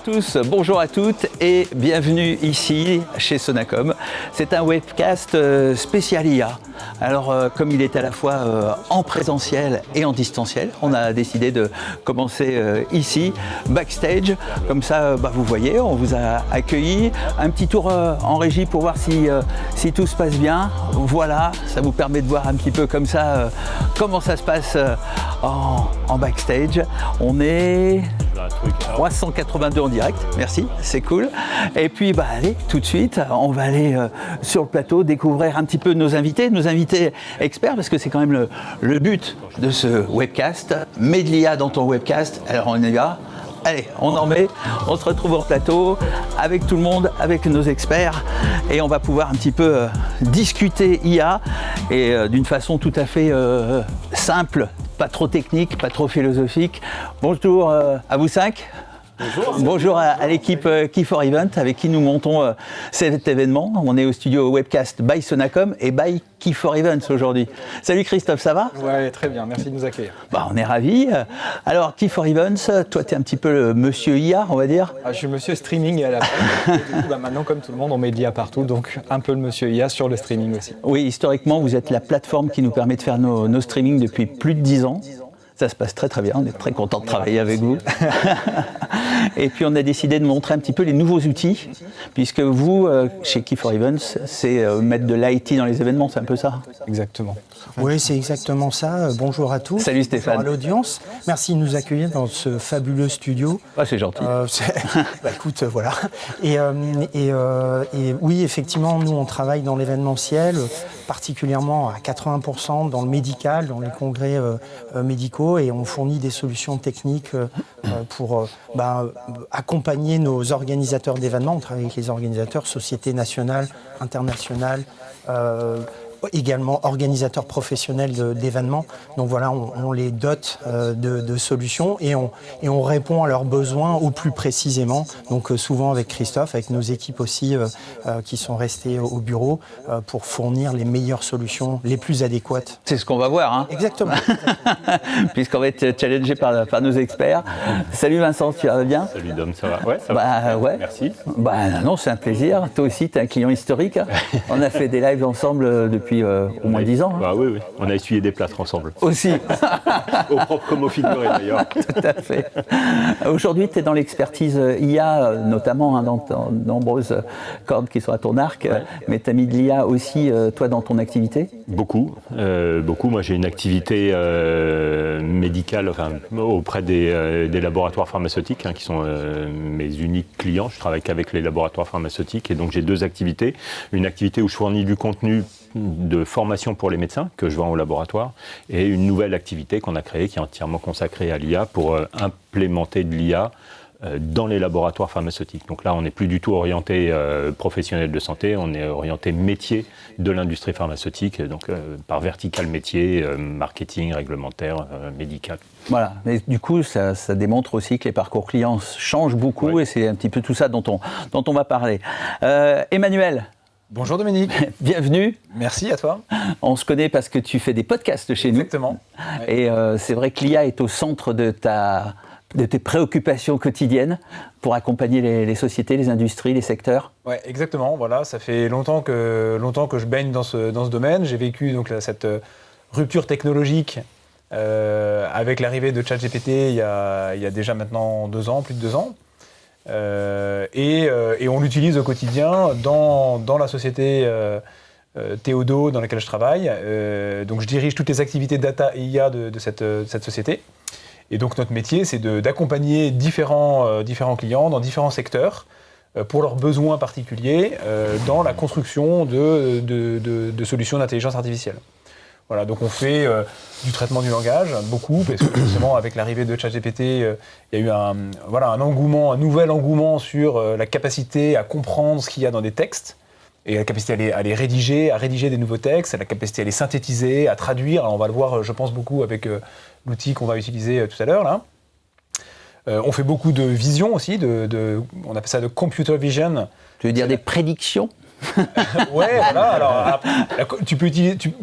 tous, bonjour à toutes et bienvenue ici chez Sonacom. C'est un webcast spécial IA. Alors comme il est à la fois en présentiel et en distanciel, on a décidé de commencer ici, backstage. Comme ça, vous voyez, on vous a accueilli. Un petit tour en régie pour voir si tout se passe bien. Voilà, ça vous permet de voir un petit peu comme ça comment ça se passe en backstage. On est 382 en direct, merci, c'est cool. Et puis allez, tout de suite, on va aller sur le plateau découvrir un petit peu nos invités experts, parce que c'est quand même le but de ce webcast. Mets de l'IA dans ton webcast, alors on y va. Allez, on en met, on se retrouve au plateau avec tout le monde, avec nos experts, et on va pouvoir un petit peu discuter IA, et d'une façon tout à fait simple, pas trop technique, pas trop philosophique. Bonjour à vous cinq. Bonjour. Bonjour à l'équipe Key4Event avec qui nous montons cet événement. On est au studio Webcast by Sonacom et by Key4Event aujourd'hui. Salut Christophe, ça va ? Ouais, très bien, merci de nous accueillir. On est ravis. Alors Key4Event, toi tu es un petit peu le monsieur IA, on va dire. Je suis monsieur streaming à la base. Du coup, maintenant comme tout le monde, on met de l'IA partout, donc un peu le monsieur IA sur le streaming aussi. Oui, historiquement, vous êtes la plateforme qui nous permet de faire nos streamings depuis plus de 10 ans. Ça se passe très très bien, on est très content de travailler avec vous. Et puis on a décidé de montrer un petit peu les nouveaux outils, puisque vous, chez Key4Events, c'est mettre de l'IT dans les événements, c'est un peu ça ? Exactement. Oui, c'est exactement ça. Bonjour à tous. Salut Stéphane. Bonjour à l'audience. Merci de nous accueillir dans ce fabuleux studio. C'est gentil. Écoute, voilà. Et oui, effectivement, nous, on travaille dans l'événementiel, particulièrement à 80% dans le médical, dans les congrès médicaux, et on fournit des solutions techniques pour accompagner nos organisateurs d'événements. On travaille avec les organisateurs, sociétés nationales, internationales, également organisateurs professionnels d'événements. Donc voilà, on les dote de solutions et on répond à leurs besoins au plus précisément. Donc souvent avec Christophe, avec nos équipes aussi qui sont restées au bureau pour fournir les meilleures solutions, les plus adéquates. C'est ce qu'on va voir, hein. Exactement. Puisqu'on va être challengé par nos experts. Salut Vincent, tu vas bien ? Salut Dom, ça va ? Ouais, ça va. Ouais. Merci. Non, c'est un plaisir. Toi aussi, tu es un client historique. On a fait des lives ensemble depuis au moins 10 ans. Oui. On a essuyé des plâtres ensemble. Aussi. Au propre comme au figuré d'ailleurs. Tout à fait. Aujourd'hui, tu es dans l'expertise IA, notamment dans de nombreuses cordes qui sont à ton arc, mais tu as mis de l'IA aussi, toi, dans ton activité ? Beaucoup. Moi, j'ai une activité médicale auprès des laboratoires pharmaceutiques, qui sont mes uniques clients. Je travaille qu'avec les laboratoires pharmaceutiques et donc j'ai deux activités. Une activité où je fournis du contenu de formation pour les médecins que je vends au laboratoire et une nouvelle activité qu'on a créée qui est entièrement consacrée à l'IA pour implémenter de l'IA dans les laboratoires pharmaceutiques. Donc là, on n'est plus du tout orienté professionnel de santé, on est orienté métier de l'industrie pharmaceutique, donc par vertical métier, marketing, réglementaire, médical. Voilà, mais du coup, ça démontre aussi que les parcours clients changent beaucoup et c'est un petit peu tout ça dont on va parler. Emmanuel. Bonjour Dominique. Bienvenue. Merci à toi. On se connaît parce que tu fais des podcasts chez nous. Exactement. Et c'est vrai que l'IA est au centre de tes préoccupations quotidiennes pour accompagner les sociétés, les industries, les secteurs. Ouais, exactement. Voilà, ça fait longtemps que je baigne dans ce domaine. J'ai vécu donc cette rupture technologique avec l'arrivée de ChatGPT il y a déjà maintenant plus de 2 ans. Et on l'utilise au quotidien dans la société Théodo dans laquelle je travaille. Donc je dirige toutes les activités data et IA de cette société. Et donc notre métier, c'est d'accompagner différents clients dans différents secteurs pour leurs besoins particuliers dans la construction de solutions d'intelligence artificielle. Voilà, donc on fait du traitement du langage, beaucoup, parce que justement avec l'arrivée de ChatGPT, il y a eu un nouvel engouement sur la capacité à comprendre ce qu'il y a dans des textes, et la capacité à les rédiger, à rédiger des nouveaux textes, la capacité à les synthétiser, à traduire. Alors on va le voir, je pense, beaucoup avec l'outil qu'on va utiliser tout à l'heure, là. On fait beaucoup de vision aussi, on appelle ça de computer vision. Tu veux dire des prédictions ? Ouais, voilà. Alors,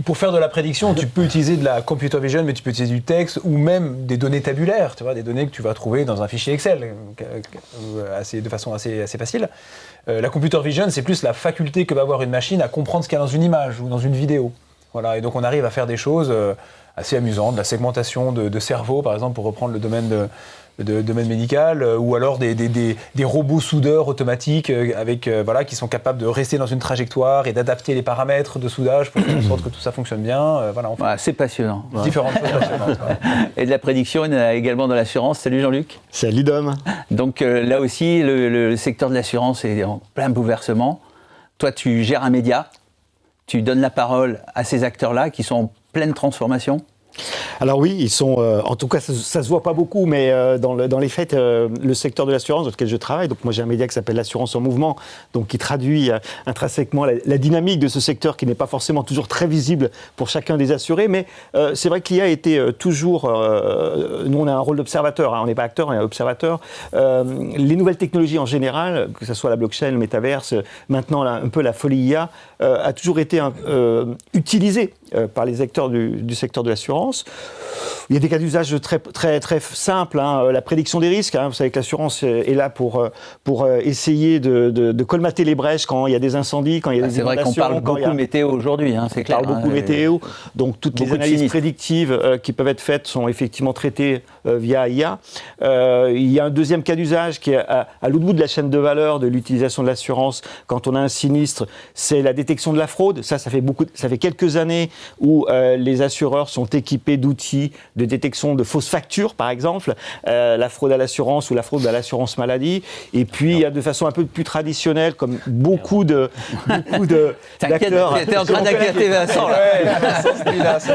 pour faire de la prédiction, tu peux utiliser de la computer vision, mais tu peux utiliser du texte ou même des données tabulaires, tu vois, des données que tu vas trouver dans un fichier Excel, de façon assez facile. La computer vision, c'est plus la faculté que va avoir une machine à comprendre ce qu'il y a dans une image ou dans une vidéo. Voilà, et donc on arrive à faire des choses assez amusantes, de la segmentation de cerveau, par exemple, pour reprendre le domaine domaine médical, ou alors des robots soudeurs automatiques qui sont capables de rester dans une trajectoire et d'adapter les paramètres de soudage pour faire en sorte que tout ça fonctionne bien. C'est passionnant. Différentes choses passionnantes. Et de la prédiction, il y en a également dans l'assurance. Salut Jean-Luc. Salut Dom. Donc là aussi, le secteur de l'assurance est en plein bouleversement. Toi, tu gères un média, tu donnes la parole à ces acteurs-là qui sont en pleine transformation. Alors oui, ils sont, en tout cas ça se voit pas beaucoup, mais dans les faits, le secteur de l'assurance dans lequel je travaille, donc moi j'ai un média qui s'appelle l'Assurance en Mouvement, donc qui traduit intrinsèquement la dynamique de ce secteur qui n'est pas forcément toujours très visible pour chacun des assurés, mais c'est vrai que l'IA a été toujours, nous on a un rôle d'observateur, on n'est pas acteur, on est observateur. Les nouvelles technologies en général, que ce soit la blockchain, le métaverse, maintenant un peu la folie IA, a toujours été utilisée par les acteurs du secteur de l'assurance. Il y a des cas d'usage très, très, très simples, la prédiction des risques. Vous savez que l'assurance est là pour essayer de colmater les brèches quand il y a des incendies, quand il y a des inondations. C'est vrai qu'on parle beaucoup météo aujourd'hui, c'est clair. On parle beaucoup météo, donc toutes les analyses prédictives qui peuvent être faites sont effectivement traitées via IA. Il y a un deuxième cas d'usage qui est à l'autre bout de la chaîne de valeur de l'utilisation de l'assurance quand on a un sinistre, c'est la détection de la fraude. Ça fait quelques années où les assureurs sont équipés d'outils de détection de fausses factures, par exemple, la fraude à l'assurance ou la fraude à l'assurance maladie. Et puis, il y a de façon un peu plus traditionnelle, comme beaucoup d'acteurs. T'es en train d'inquiéter Vincent.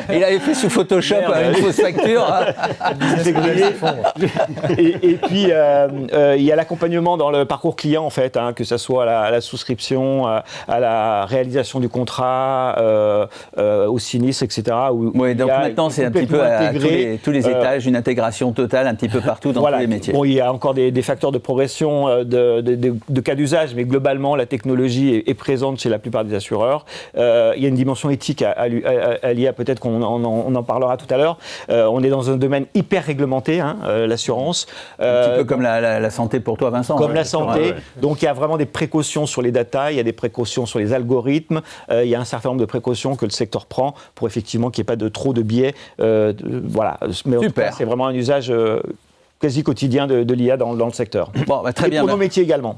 Il avait fait sous Photoshop une fausse facture. Et puis, il y a l'accompagnement dans le parcours client, en fait, que ce soit à la souscription, à la réalisation du contrat, au sinistre, etc. Oui, donc maintenant, c'est un petit peu à tous les étages, une intégration totale un petit peu partout dans tous les métiers. Bon, il y a encore des facteurs de progression de cas d'usage, mais globalement, la technologie est présente chez la plupart des assureurs. Il y a une dimension éthique à l'IA, peut-être qu'on en parlera tout à l'heure. On est dans un domaine hyper réglementé, l'assurance. Un petit peu comme la santé pour toi, Vincent. Comme la santé. Donc, il y a vraiment des précautions sur les data, il y a des précautions sur les algorithmes, il y a un certain nombre de précautions que le secteur prend pour effectivement qu'il n'y ait pas trop de biais. Voilà. Mais en tout cas, c'est vraiment un usage quasi quotidien de l'IA dans le secteur. Bon, très bien. Pour nos métiers également.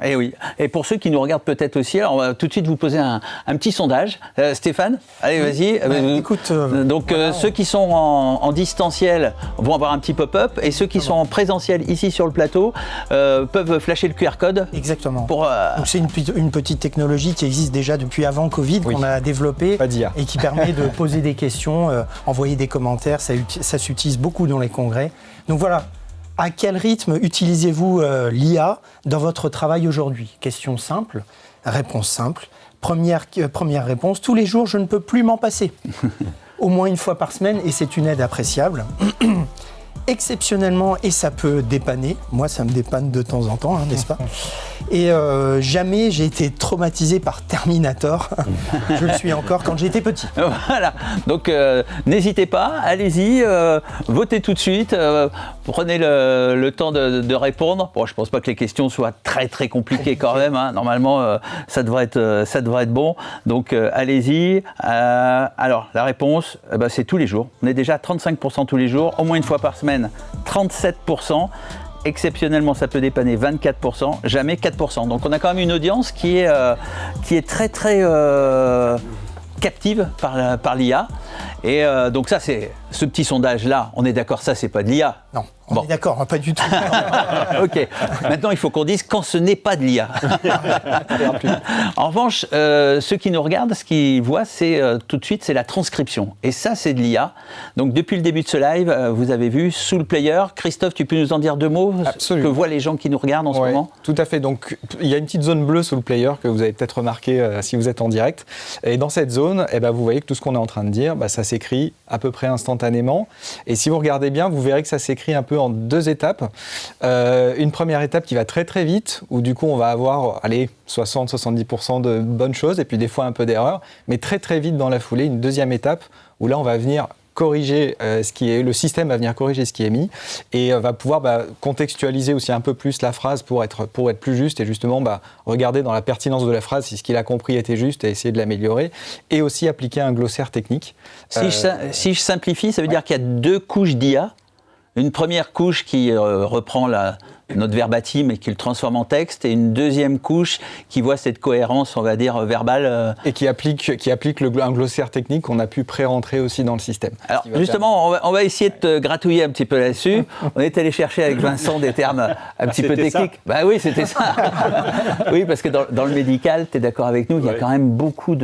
Et oui. Et pour ceux qui nous regardent peut-être aussi, alors on va tout de suite vous poser un petit sondage. Stéphane, allez, vas-y. Écoute, donc ceux qui sont en distanciel vont avoir un petit pop-up et ceux qui sont en présentiel ici sur le plateau peuvent flasher le QR code. Exactement. Donc c'est une petite technologie qui existe déjà depuis avant Covid, qu'on a développée et qui permet de poser des questions, envoyer des commentaires. Ça s'utilise beaucoup dans les congrès. Donc voilà. À quel rythme utilisez-vous l'IA dans votre travail aujourd'hui? Question simple, réponse simple. Première réponse, tous les jours, je ne peux plus m'en passer. Au moins une fois par semaine, et c'est une aide appréciable. Exceptionnellement, et ça peut dépanner, moi ça me dépanne de temps en temps, n'est-ce pas? Et jamais j'ai été traumatisé par Terminator, je le suis encore quand j'étais petit. Voilà, donc n'hésitez pas, allez-y, votez tout de suite, prenez le temps de répondre. Bon, je ne pense pas que les questions soient très très compliquées quand même, normalement ça devrait être bon, donc allez-y. Alors la réponse, c'est tous les jours, on est déjà à 35% tous les jours, au moins une fois par semaine. 37%, exceptionnellement ça peut dépanner 24%, jamais 4%. Donc on a quand même une audience qui est très très captive par l'IA. Et donc ça c'est ce petit sondage là, on est d'accord, ça c'est pas de l'IA. Non. On est d'accord, pas du tout. Ok. Maintenant, il faut qu'on dise quand ce n'est pas de l'IA. En revanche, ceux qui nous regardent, ce qu'ils voient, c'est tout de suite, c'est la transcription. Et ça, c'est de l'IA. Donc, depuis le début de ce live, vous avez vu sous le player. Christophe, tu peux nous en dire deux mots? Absolument. Que voient les gens qui nous regardent en ce moment? Tout à fait. Donc, il y a une petite zone bleue sous le player que vous avez peut-être remarqué si vous êtes en direct. Et dans cette zone, vous voyez que tout ce qu'on est en train de dire, ça s'écrit à peu près instantanément. Et si vous regardez bien, vous verrez que ça s'écrit un peu en 2 étapes. Une première étape qui va très très vite, où du coup on va avoir 60-70% de bonnes choses, et puis des fois un peu d'erreurs, mais très très vite dans la foulée, une deuxième étape, où là on va venir corriger le système va venir corriger ce qui est mis et va pouvoir contextualiser aussi un peu plus la phrase pour être plus juste et justement regarder dans la pertinence de la phrase si ce qu'il a compris était juste et essayer de l'améliorer et aussi appliquer un glossaire technique. Si je simplifie, ça veut dire qu'il y a 2 couches d'IA. Une première couche qui reprend notre verbatim et qui le transforme en texte, et une deuxième couche qui voit cette cohérence, on va dire, verbale. Et qui applique un glossaire technique qu'on a pu pré-rentrer aussi dans le système. Alors justement, on va essayer de te gratouiller un petit peu là-dessus. On est allé chercher avec Vincent des termes un petit peu techniques. Bah oui, c'était ça. Oui, parce que dans le médical, tu es d'accord avec nous, il y a quand même beaucoup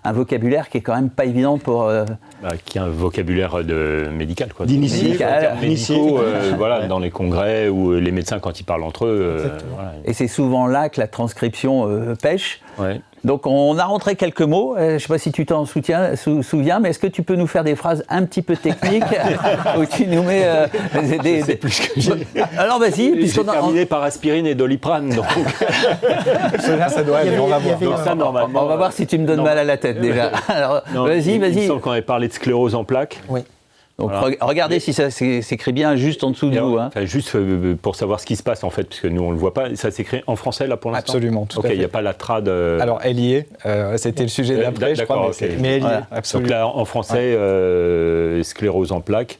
un vocabulaire qui est quand même pas évident pour... qui est un vocabulaire médical, quoi. D'initié. Médicaux, dans les congrès où les médecins, quand ils parlent entre eux... Et c'est souvent là que la transcription pêche. Ouais. Donc on a rentré quelques mots, je ne sais pas si tu t'en souviens, mais est-ce que tu peux nous faire des phrases un petit peu techniques où tu nous mets C'est plus que j'ai. Alors vas-y, J'ai terminé par aspirine et doliprane, donc... ça doit aller, on va voir. Donc ça, normalement... On va voir si tu me donnes mal à la tête déjà. Alors vas-y. Il me semble qu'on avait parlé de sclérose en plaques. Oui. Donc regardez si ça s'écrit bien juste en dessous de vous. Hein. Enfin, juste pour savoir ce qui se passe en fait, parce que nous on le voit pas. Ça s'écrit en français là pour l'instant. Absolument, tout à fait. Il n'y a pas la trad. Alors elle y est. C'était le sujet d'après, je crois. Mais elle y est. Absolument. Donc là en français, sclérose en plaques.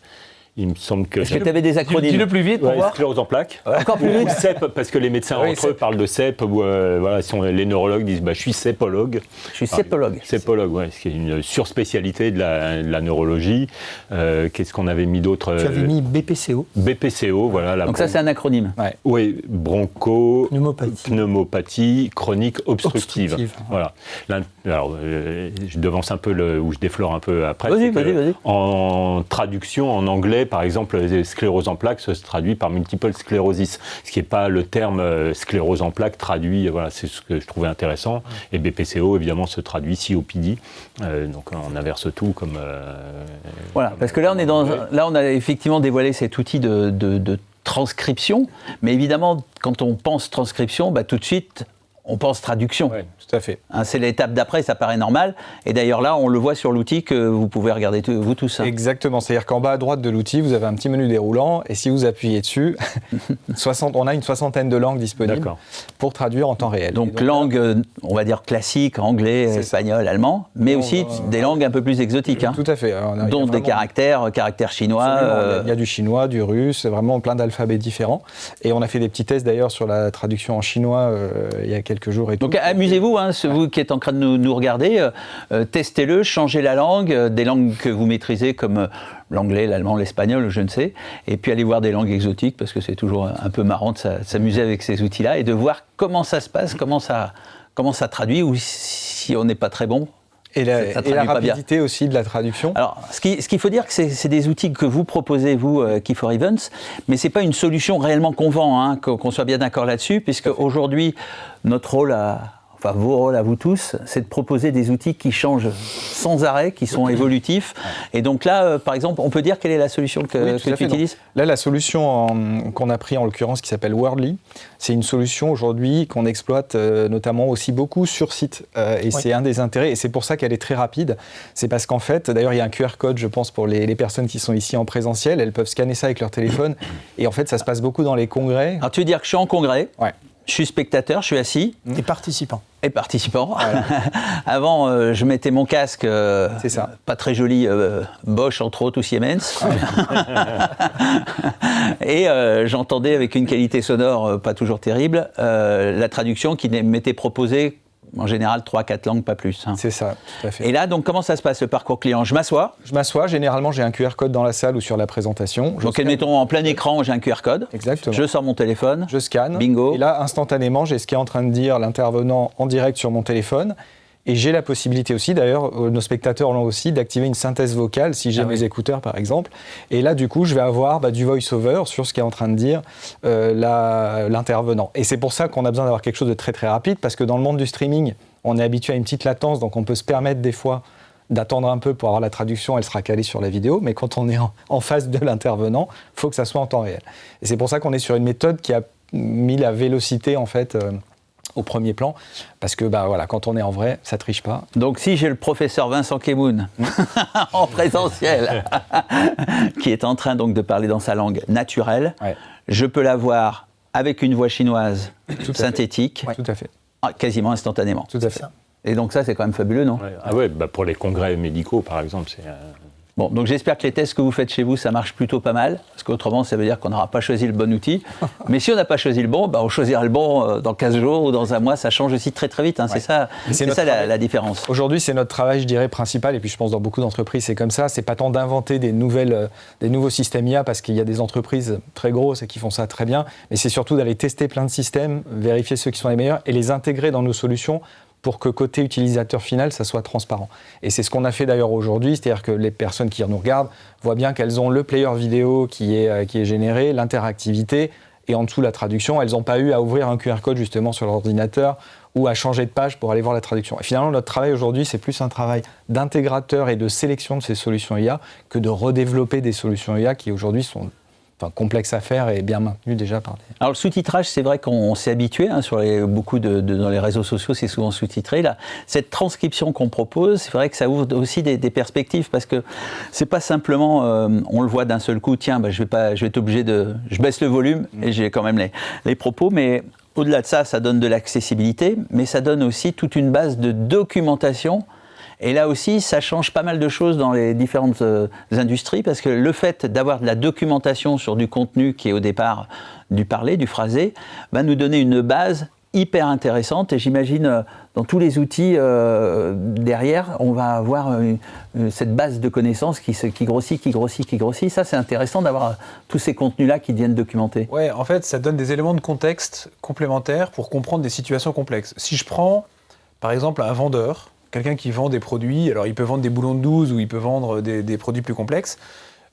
Il me semble que... Est-ce que tu avais des acronymes ? Dis-le plus vite pour voir. Sclérose en plaques. Encore plus vite. CEP, parce que les médecins entre eux parlent de CEP. Les neurologues disent je suis sépologue. Je suis sépologue. Sépologue, oui, ce qui est une surspécialité de la neurologie. Qu'est-ce qu'on avait mis d'autre ? Tu avais mis BPCO. BPCO, voilà. Donc ça, c'est un acronyme. Ouais. Oui, pneumopathie chronique obstructive. Voilà. Là, alors, je devance un peu ou je déflore un peu après. Vas-y. En traduction, en anglais, par exemple, sclérose en plaques se traduit par multiple sclérosis, ce qui n'est pas le terme sclérose en plaques traduit, c'est ce que je trouvais intéressant. Et BPCO, évidemment, se traduit COPD. Donc on inverse tout comme... Voilà, parce que là, on a effectivement dévoilé cet outil de transcription, mais évidemment, quand on pense transcription, tout de suite, on pense traduction. Oui, tout à fait. C'est l'étape d'après, ça paraît normal. Et d'ailleurs là, on le voit sur l'outil que vous pouvez regarder vous tous. Exactement, c'est-à-dire qu'en bas à droite de l'outil, vous avez un petit menu déroulant, et si vous appuyez dessus, on a une 60aine de langues disponibles pour traduire en temps réel. Donc langue, on va dire classique, anglais, espagnol, allemand, mais aussi des langues un peu plus exotiques. Hein, tout à fait. Dont des caractères chinois. Il y a du chinois, du russe, vraiment plein d'alphabets différents. Et on a fait des petits tests d'ailleurs sur la traduction en chinois il y a quelques jours. Donc amusez-vous, vous qui êtes en train de nous regarder, testez-le, changez la langue, des langues que vous maîtrisez comme l'anglais, l'allemand, l'espagnol, je ne sais, et puis allez voir des langues exotiques parce que c'est toujours un peu marrant de s'amuser avec ces outils-là et de voir comment ça se passe, comment ça traduit, ou si on n'est pas très bon. Et la rapidité aussi de la traduction. Alors, ce qu'il faut dire, que c'est des outils que vous proposez, vous, Key4Events, mais ce n'est pas une solution réellement qu'on vend, qu'on soit bien d'accord là-dessus, puisque aujourd'hui, notre rôle vos rôles à vous tous, c'est de proposer des outils qui changent sans arrêt, qui sont évolutifs. Et donc là, par exemple, on peut dire quelle est la solution que tu utilises ? Là, la solution qu'on a pris en l'occurrence, qui s'appelle Wordly, c'est une solution aujourd'hui qu'on exploite notamment aussi beaucoup sur site. C'est un des intérêts, et c'est pour ça qu'elle est très rapide. C'est parce qu'en fait, d'ailleurs, il y a un QR code, je pense, pour les personnes qui sont ici en présentiel. Elles peuvent scanner ça avec leur téléphone. Et en fait, ça se passe beaucoup dans les congrès. Alors, tu veux dire que je suis en congrès ? Ouais. Je suis spectateur, je suis assis. Et participant. Voilà. Avant, je mettais mon casque, c'est ça. Pas très joli, Bosch entre autres ou Siemens. Et j'entendais avec une qualité sonore pas toujours terrible la traduction qui m'était proposée en général 3-4 langues, pas plus. C'est ça, tout à fait. Et là, donc, comment ça se passe, le parcours client ? Je m'assois. Généralement, j'ai un QR code dans la salle ou sur la présentation. Donc, admettons, en plein écran, j'ai un QR code. Exactement. Je sors mon téléphone. Je scanne. Bingo. Et là, instantanément, j'ai ce qui est en train de dire l'intervenant en direct sur mon téléphone. Et j'ai la possibilité aussi, d'ailleurs, nos spectateurs l'ont aussi, d'activer une synthèse vocale, si j'ai mes écouteurs par exemple. Et là, du coup, je vais avoir du voice-over sur ce qu'est en train de dire l'intervenant. Et c'est pour ça qu'on a besoin d'avoir quelque chose de très très rapide, parce que dans le monde du streaming, on est habitué à une petite latence, donc on peut se permettre des fois d'attendre un peu pour avoir la traduction, elle sera calée sur la vidéo, mais quand on est en face de l'intervenant, il faut que ça soit en temps réel. Et c'est pour ça qu'on est sur une méthode qui a mis la vélocité en fait au premier plan, parce que voilà, quand on est en vrai, ça triche pas. Donc si j'ai le professeur Vincent Kemoun en présentiel, qui est en train donc de parler dans sa langue naturelle, je peux l'avoir avec une voix chinoise synthétique, Tout à fait. Quasiment instantanément. Tout à fait. Et donc ça, c'est quand même fabuleux, non ? Pour les congrès médicaux, par exemple, c'est... Bon, donc j'espère que les tests que vous faites chez vous, ça marche plutôt pas mal, parce qu'autrement, ça veut dire qu'on n'aura pas choisi le bon outil. Mais si on n'a pas choisi le bon, on choisira le bon dans 15 jours ou dans un mois, ça change aussi très très vite. C'est ça, la différence. Aujourd'hui, c'est notre travail, je dirais, principal, et puis je pense dans beaucoup d'entreprises, c'est comme ça. C'est pas tant d'inventer des nouveaux systèmes IA, parce qu'il y a des entreprises très grosses et qui font ça très bien, mais c'est surtout d'aller tester plein de systèmes, vérifier ceux qui sont les meilleurs et les intégrer dans nos solutions pour que côté utilisateur final, ça soit transparent. Et c'est ce qu'on a fait d'ailleurs aujourd'hui, c'est-à-dire que les personnes qui nous regardent voient bien qu'elles ont le player vidéo qui est généré, l'interactivité, et en dessous la traduction. Elles n'ont pas eu à ouvrir un QR code justement sur l'ordinateur ou à changer de page pour aller voir la traduction. Et finalement, notre travail aujourd'hui, c'est plus un travail d'intégrateur et de sélection de ces solutions IA que de redévelopper des solutions IA qui aujourd'hui sont complexe à faire et bien maintenu déjà par des... Alors le sous-titrage, c'est vrai qu'on s'est habitué, sur dans les réseaux sociaux, c'est souvent sous-titré. Là, cette transcription qu'on propose, c'est vrai que ça ouvre aussi des perspectives, parce que c'est pas simplement, on le voit d'un seul coup, tiens, je vais être obligé je baisse le volume et j'ai quand même les propos, mais au-delà de ça, ça donne de l'accessibilité, mais ça donne aussi toute une base de documentation. Et là aussi, ça change pas mal de choses dans les différentes industries, parce que le fait d'avoir de la documentation sur du contenu qui est au départ du parlé, du phrasé, va nous donner une base hyper intéressante. Et j'imagine, dans tous les outils derrière, on va avoir cette base de connaissances qui grossit. Ça, c'est intéressant d'avoir tous ces contenus-là qui deviennent documentés. Ouais, en fait, ça donne des éléments de contexte complémentaires pour comprendre des situations complexes. Si je prends, par exemple, un vendeur, quelqu'un qui vend des produits, alors il peut vendre des boulons de 12 ou il peut vendre des produits plus complexes.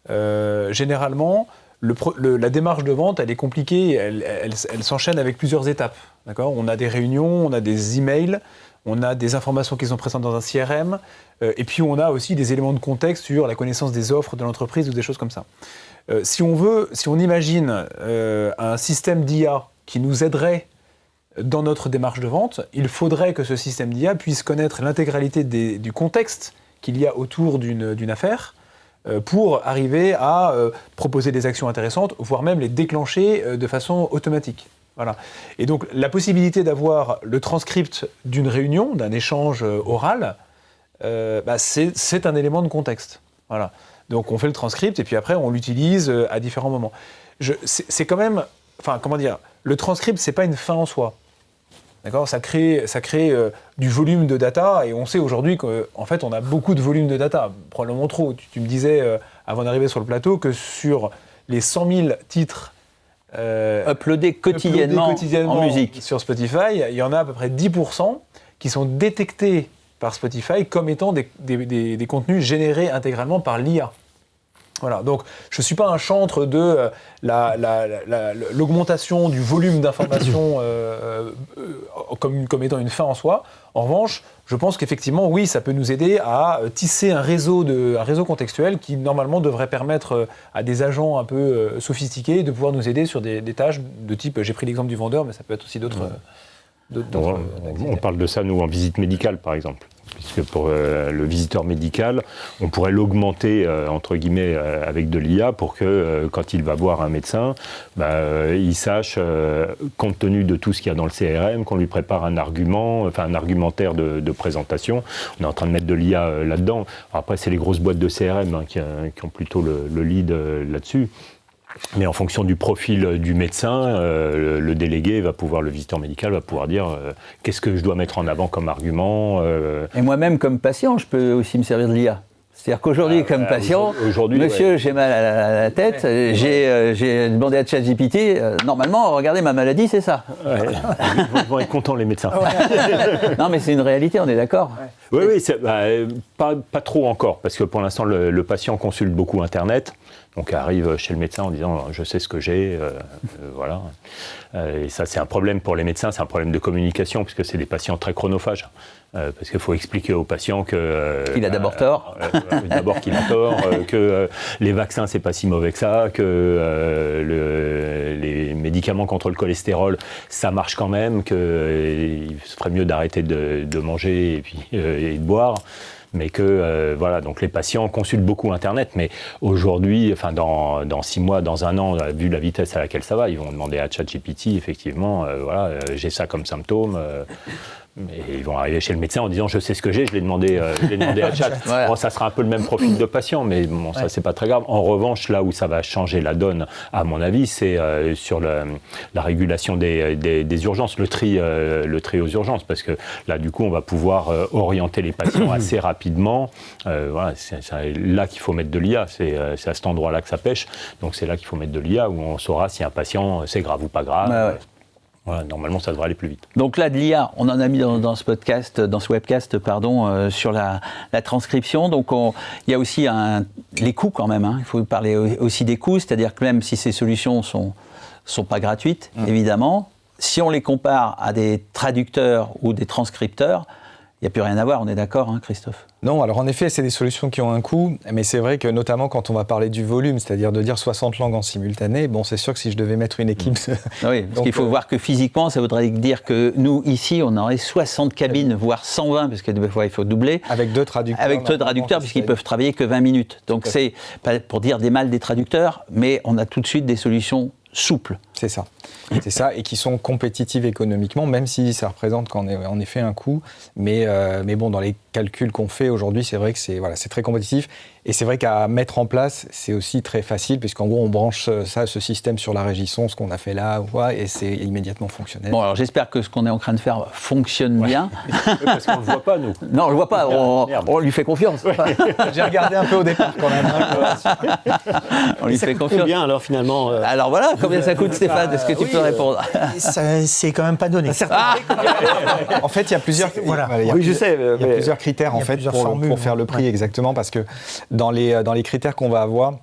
Généralement, la démarche de vente, elle est compliquée, elle s'enchaîne avec plusieurs étapes. D'accord ? On a des réunions, on a des emails, on a des informations qui sont présentes dans un CRM, et puis on a aussi des éléments de contexte sur la connaissance des offres de l'entreprise ou des choses comme ça. Si on imagine un système d'IA qui nous aiderait dans notre démarche de vente, il faudrait que ce système d'IA puisse connaître l'intégralité du contexte qu'il y a autour d'une affaire pour arriver à proposer des actions intéressantes, voire même les déclencher de façon automatique. Voilà. Et donc la possibilité d'avoir le transcript d'une réunion, d'un échange oral, c'est un élément de contexte. Voilà. Donc on fait le transcript et puis après on l'utilise à différents moments. C'est quand même, le transcript c'est pas une fin en soi. D'accord ? Ça crée du volume de data, et on sait aujourd'hui qu'en fait, on a beaucoup de volume de data, probablement trop. Tu me disais, avant d'arriver sur le plateau, que sur les 100 000 titres uploadés quotidiennement en musique sur Spotify, il y en a à peu près 10% qui sont détectés par Spotify comme étant des contenus générés intégralement par l'IA. Voilà, donc je ne suis pas un chantre de l'augmentation du volume d'informations comme étant une fin en soi. En revanche, je pense qu'effectivement, oui, ça peut nous aider à tisser un réseau contextuel qui, normalement, devrait permettre à des agents un peu sophistiqués de pouvoir nous aider sur des tâches de type, j'ai pris l'exemple du vendeur, mais ça peut être aussi d'autres... On parle de ça, nous, en visite médicale, par exemple. Puisque pour le visiteur médical, on pourrait l'augmenter, entre guillemets, avec de l'IA pour que, quand il va voir un médecin, il sache, compte tenu de tout ce qu'il y a dans le CRM, qu'on lui prépare un argumentaire de présentation. On est en train de mettre de l'IA là-dedans. Alors après, c'est les grosses boîtes de CRM qui ont plutôt le lead là-dessus. Mais en fonction du profil du médecin, le délégué le visiteur médical va pouvoir dire qu'est-ce que je dois mettre en avant comme argument. Et moi-même, comme patient, je peux aussi me servir de l'IA. C'est-à-dire qu'aujourd'hui, comme patient, monsieur, j'ai mal à la tête, j'ai demandé à ChatGPT, normalement, regardez ma maladie, c'est ça. Ouais. Ils vont être contents, les médecins. Non, mais c'est une réalité, on est d'accord. Oui, pas trop encore, parce que pour l'instant, le patient consulte beaucoup Internet. Donc arrive chez le médecin en disant je sais ce que j'ai, voilà. Et ça c'est un problème pour les médecins, c'est un problème de communication puisque c'est des patients très chronophages. Parce qu'il faut expliquer aux patients que qu'il a d'abord tort, d'abord qu'il a tort, que les vaccins c'est pas si mauvais que ça, que les médicaments contre le cholestérol ça marche quand même, qu'il ferait mieux d'arrêter de manger et de boire. Mais que, voilà, donc les patients consultent beaucoup Internet, mais aujourd'hui, enfin dans 6 mois, dans 1 an, vu la vitesse à laquelle ça va, ils vont demander à ChatGPT, effectivement, voilà, j'ai ça comme symptôme. Et ils vont arriver chez le médecin en disant je sais ce que j'ai, je l'ai demandé à Chat. Ouais. Bon, ça sera un peu le même profil de patient, mais bon, ça c'est pas très grave. En revanche, là où ça va changer la donne, à mon avis, c'est sur la régulation des urgences, le tri aux urgences, parce que là du coup on va pouvoir orienter les patients assez rapidement. Voilà, c'est là qu'il faut mettre de l'IA, c'est à cet endroit-là que ça pêche, donc c'est là qu'il faut mettre de l'IA où on saura si un patient c'est grave ou pas grave. Ouais. Voilà, normalement, ça devrait aller plus vite. Donc là, de l'IA, on en a mis dans ce podcast, dans ce webcast, sur la transcription. Donc il y a aussi les coûts quand même. Il faut parler aussi des coûts, c'est-à-dire que même si ces solutions sont pas gratuites, évidemment, si on les compare à des traducteurs ou des transcripteurs, il n'y a plus rien à voir. On est d'accord, Christophe? Non, alors en effet, c'est des solutions qui ont un coût, mais c'est vrai que notamment quand on va parler du volume, c'est-à-dire de dire 60 langues en simultané, bon, c'est sûr que si je devais mettre une équipe... Oui, parce qu'il faut voir que physiquement, ça voudrait dire que nous, ici, on aurait 60 cabines, voire 120, parce que des fois, il faut doubler. Avec 2 traducteurs. Avec 2 traducteurs, puisqu'ils peuvent travailler que 20 minutes. Donc c'est, pas pour dire des mal des traducteurs, mais on a tout de suite des solutions souples. C'est ça. C'est ça, et qui sont compétitives économiquement, même si ça représente en effet un coût. Mais bon, dans les calculs qu'on fait aujourd'hui, c'est vrai que c'est très compétitif. Et c'est vrai qu'à mettre en place, c'est aussi très facile, puisqu'en gros, on branche ce système sur la régisson, ce qu'on a fait là, et c'est immédiatement fonctionnel. Bon, alors j'espère que ce qu'on est en train de faire fonctionne bien. Parce qu'on ne le voit pas, nous. Non, on le voit pas, on lui fait confiance. J'ai regardé un peu au départ quand même. On lui fait confiance. Combien alors finalement Alors voilà, combien ça coûte, Stéphane? Est-ce que tu peux répondre? C'est quand même pas donné. En fait, il y a plusieurs, Voilà. il y a Oui, je sais. il y a mais- plusieurs critères en fait plusieurs pour formules, faire le prix ouais. exactement, parce que dans les critères qu'on va avoir,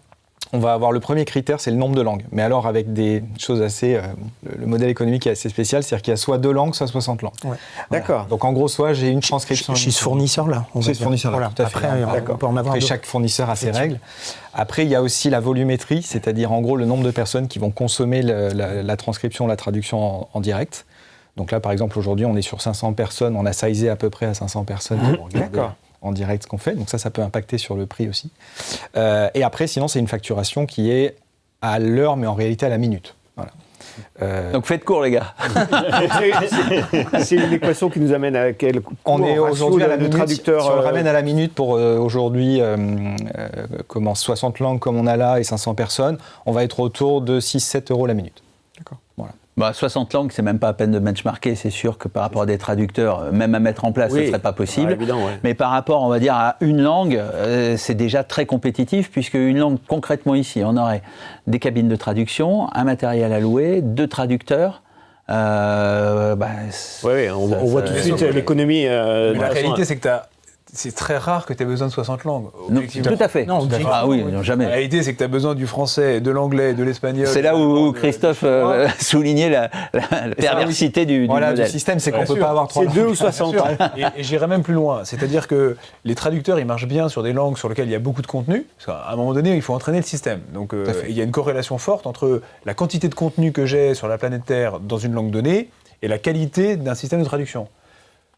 on va avoir le premier critère, c'est le nombre de langues. Mais alors avec des choses assez... le modèle économique est assez spécial, c'est-à-dire qu'il y a soit 2 langues, soit 60 langues. Ouais. D'accord. Donc en gros, soit j'ai une transcription... Chez ce fournisseur-là. Chez ce fournisseur-là, Voilà. tout à fait. Après, on peut en avoir Après, d'autres. chaque fournisseur a ses règles. Après, il y a aussi la volumétrie, c'est-à-dire en gros le nombre de personnes qui vont consommer la transcription, la traduction en direct. Donc là, par exemple, aujourd'hui, on est sur 500 personnes, on a sizé à peu près à 500 personnes pour regarder en direct ce qu'on fait. Donc ça peut impacter sur le prix aussi. Et après, sinon, c'est une facturation qui est à l'heure, mais en réalité à la minute. Voilà. Donc faites court, les gars. C'est une équation qui nous amène à quel On est aujourd'hui à la minute. traducteur. Si on le ramène à la minute pour aujourd'hui 60 langues comme on a là et 500 personnes, on va être autour de 6-7 € la minute. D'accord. Voilà. 60 langues, c'est même pas à peine de benchmarker. C'est sûr que par rapport à des traducteurs, même à mettre en place, ce serait pas possible. évident, ouais. Mais par rapport, on va dire, à une langue, c'est déjà très compétitif, puisque une langue, concrètement ici, on aurait des cabines de traduction, un matériel à louer, 2 traducteurs. Oui, on voit tout de suite l'économie. Mais la réalité, c'est que c'est très rare que tu aies besoin de 60 langues. Non, Objectivement. tout à fait. Non, Ah oui, non, La jamais. réalité, c'est que tu as besoin du français, de l'anglais, de l'espagnol. C'est là où Christophe soulignait la perversité du Voilà, du modèle. système, c'est qu'on Bien peut sûr. pas avoir 3 C'est langues. 2 ou 60. Bien sûr. Et j'irai même plus loin. C'est-à-dire que les traducteurs, ils marchent bien sur des langues sur lesquelles il y a beaucoup de contenu. Parce qu'à un moment donné, il faut entraîner le système. Donc, il y a une corrélation forte entre la quantité de contenu que j'ai sur la planète Terre dans une langue donnée et la qualité d'un système de traduction.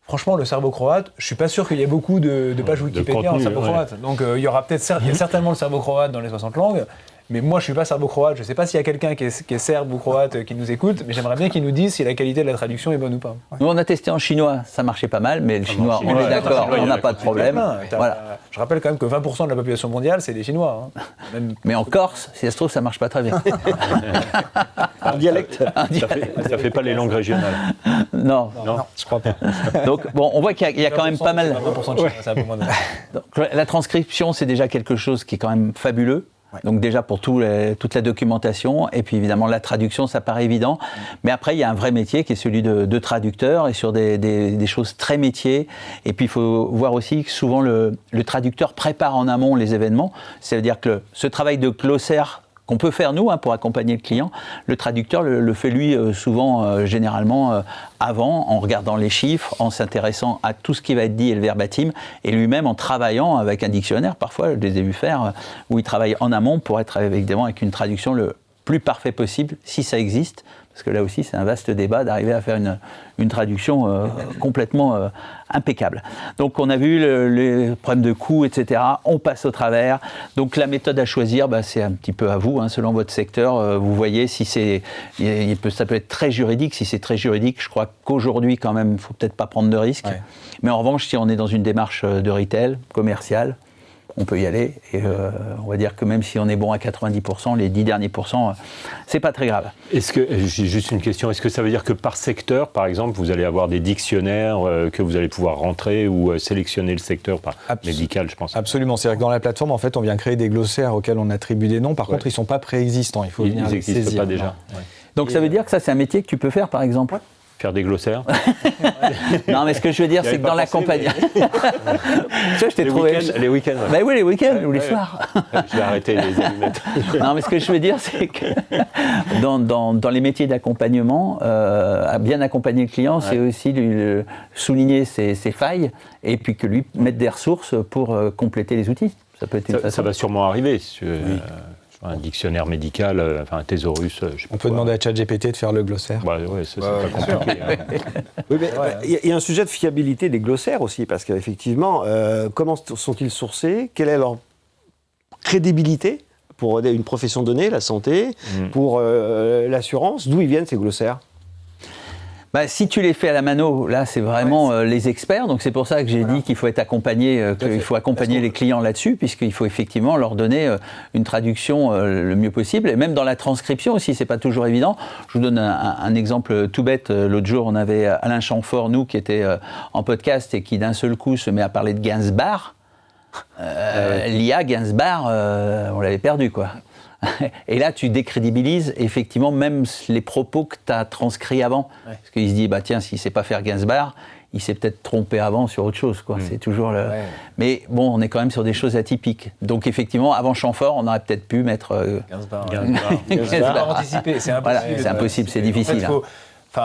Franchement, le serbo-croate, je suis pas sûr qu'il y ait beaucoup de pages Wikipédia en contenu, serbo-croate. Donc, il y aura il y a certainement le serbo-croate dans les 60 langues. Mais moi, je suis pas serbo-croate. Je sais pas s'il y a quelqu'un qui est serbe ou croate qui nous écoute, mais j'aimerais bien qu'il nous dise si la qualité de la traduction est bonne ou pas. Nous, on a testé en chinois, ça marchait pas mal, mais le chinois, on est d'accord, on n'a pas de problème. Voilà. Je rappelle quand même que 20% de la population mondiale, c'est des Chinois. Hein. Même... Mais en Corse, si ça se trouve, ça marche pas très bien. Un dialecte. Ça fait pas les langues régionales. Non. Je crois pas. Donc, bon, on voit qu'il y a quand même pas mal. 20% de Chinois, c'est un peu moins de... Donc, la transcription, c'est déjà quelque chose qui est quand même fabuleux. Donc déjà pour toute la documentation, et puis évidemment la traduction, ça paraît évident. Mais après, il y a un vrai métier qui est celui de traducteur, et sur des choses très métiers. Et puis il faut voir aussi que souvent le traducteur prépare en amont les événements. Ça veut dire que ce travail de glossaire qu'on peut faire nous pour accompagner le client, le traducteur le fait lui souvent, généralement, avant, en regardant les chiffres, en s'intéressant à tout ce qui va être dit et le verbatim, et lui-même en travaillant avec un dictionnaire, parfois je les ai vus faire, où il travaille en amont pour être évidemment avec une traduction le plus parfait possible, si ça existe, parce que là aussi c'est un vaste débat d'arriver à faire une traduction complètement impeccable. Donc on a vu les problèmes de coûts, etc. On passe au travers. Donc la méthode à choisir, c'est un petit peu à vous, selon votre secteur. Vous voyez si ça peut être très juridique. Si c'est très juridique, je crois qu'aujourd'hui quand même, il ne faut peut-être pas prendre de risques. Ouais. Mais en revanche, si on est dans une démarche de retail, commerciale, on peut y aller, et on va dire que même si on est bon à 90%, les 10 derniers pourcents, c'est pas très grave. J'ai juste une question, est-ce que ça veut dire que par secteur, par exemple, vous allez avoir des dictionnaires que vous allez pouvoir rentrer ou sélectionner le secteur médical, je pense? Absolument, c'est-à-dire que dans la plateforme, en fait, on vient créer des glossaires auxquels on attribue des noms, par contre, ils ne sont pas préexistants, il faut venir les saisir. Ils n'existent pas déjà. Ouais. Donc ça veut dire que ça, c'est un métier que tu peux faire, par exemple? Faire des glossaires. Non, mais ce que je veux dire, c'est que dans la compagnie. Ça, je t'ai trouvé. Les week-ends. Bah oui, les week-ends ou les soirs. Je vais arrêter les allumettes. Non, mais ce que je veux dire, c'est que dans les métiers d'accompagnement, bien accompagner le client, c'est aussi lui souligner ses failles et puis que lui mettre des ressources pour compléter les outils. Ça peut être une façon. Ça va sûrement arriver. Un dictionnaire médical, un thésaurus. On peut demander à ChatGPT de faire le glossaire. Oui, c'est pas compliqué. Oui, mais il y a un sujet de fiabilité des glossaires aussi, parce qu'effectivement, comment sont-ils sourcés? Quelle est leur crédibilité pour une profession donnée, la santé, pour l'assurance? D'où ils viennent ces glossaires? Si tu les fais à la mano, là, c'est vraiment les experts. Donc, c'est pour ça que j'ai dit qu'il faut être accompagné, qu'il faut accompagner les clients là-dessus, puisqu'il faut effectivement leur donner une traduction le mieux possible. Et même dans la transcription aussi, c'est pas toujours évident. Je vous donne un exemple tout bête. L'autre jour, on avait Alain Chamfort, nous, qui était en podcast et qui, d'un seul coup, se met à parler de Gainsbourg. L'IA, Gainsbourg, on l'avait perdu, quoi. Et là, tu décrédibilises effectivement même les propos que tu as transcrits avant. Ouais. Parce qu'il se dit, tiens, s'il ne sait pas faire Gainsbourg, il s'est peut-être trompé avant sur autre chose. Quoi. C'est toujours le... Ouais. Mais bon, on est quand même sur des choses atypiques. Donc effectivement, avant Chamfort, on aurait peut-être pu mettre... Gainsbourg. Anticiper, c'est impossible. Voilà, c'est impossible, c'est difficile. En fait,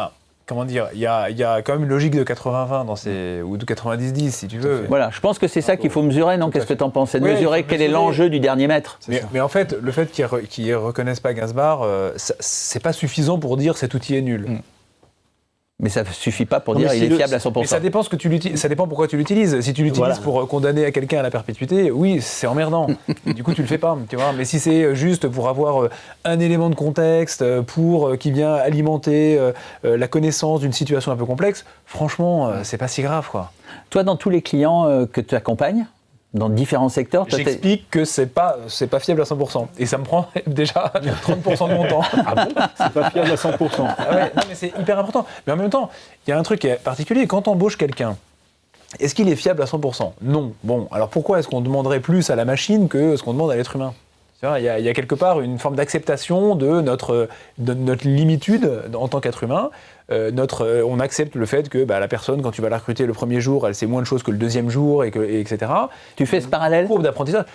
comment dire, il y a quand même une logique de 80-20 ou de 90-10 si tu veux. Voilà, je pense que c'est ça qu'il faut mesurer, non? Qu'est-ce que tu en penses? C'est de mesurer quel est l'enjeu du dernier mètre. Mais en fait, le fait qu'ils ne reconnaissent pas Gainsbourg, c'est pas suffisant pour dire cet outil est nul. Mais ça ne suffit pas pour dire il est fiable à 100%. Mais ça dépend ça dépend pourquoi tu l'utilises. Si tu l'utilises pour condamner à quelqu'un à la perpétuité, oui, c'est emmerdant. Du coup, tu le fais pas, tu vois. Mais si c'est juste pour avoir un élément de contexte, qui vient alimenter la connaissance d'une situation un peu complexe, franchement, c'est pas si grave, quoi. Toi, dans tous les clients que tu accompagnes, dans différents secteurs, j'explique que c'est pas fiable à 100%. Et ça me prend déjà 30% de mon temps. Ah bon? C'est pas fiable à 100%. Ah ouais, non, mais c'est hyper important. Mais en même temps, il y a un truc qui est particulier. Quand on embauche quelqu'un, est-ce qu'il est fiable à 100%? Non. Bon, alors pourquoi est-ce qu'on demanderait plus à la machine que ce qu'on demande à l'être humain? Il y a quelque part une forme d'acceptation de notre limitude en tant qu'être humain. On accepte le fait que la personne, quand tu vas la recruter le premier jour, elle sait moins de choses que le deuxième jour, etc. Tu fais ce parallèle? Courbe d'apprentissage.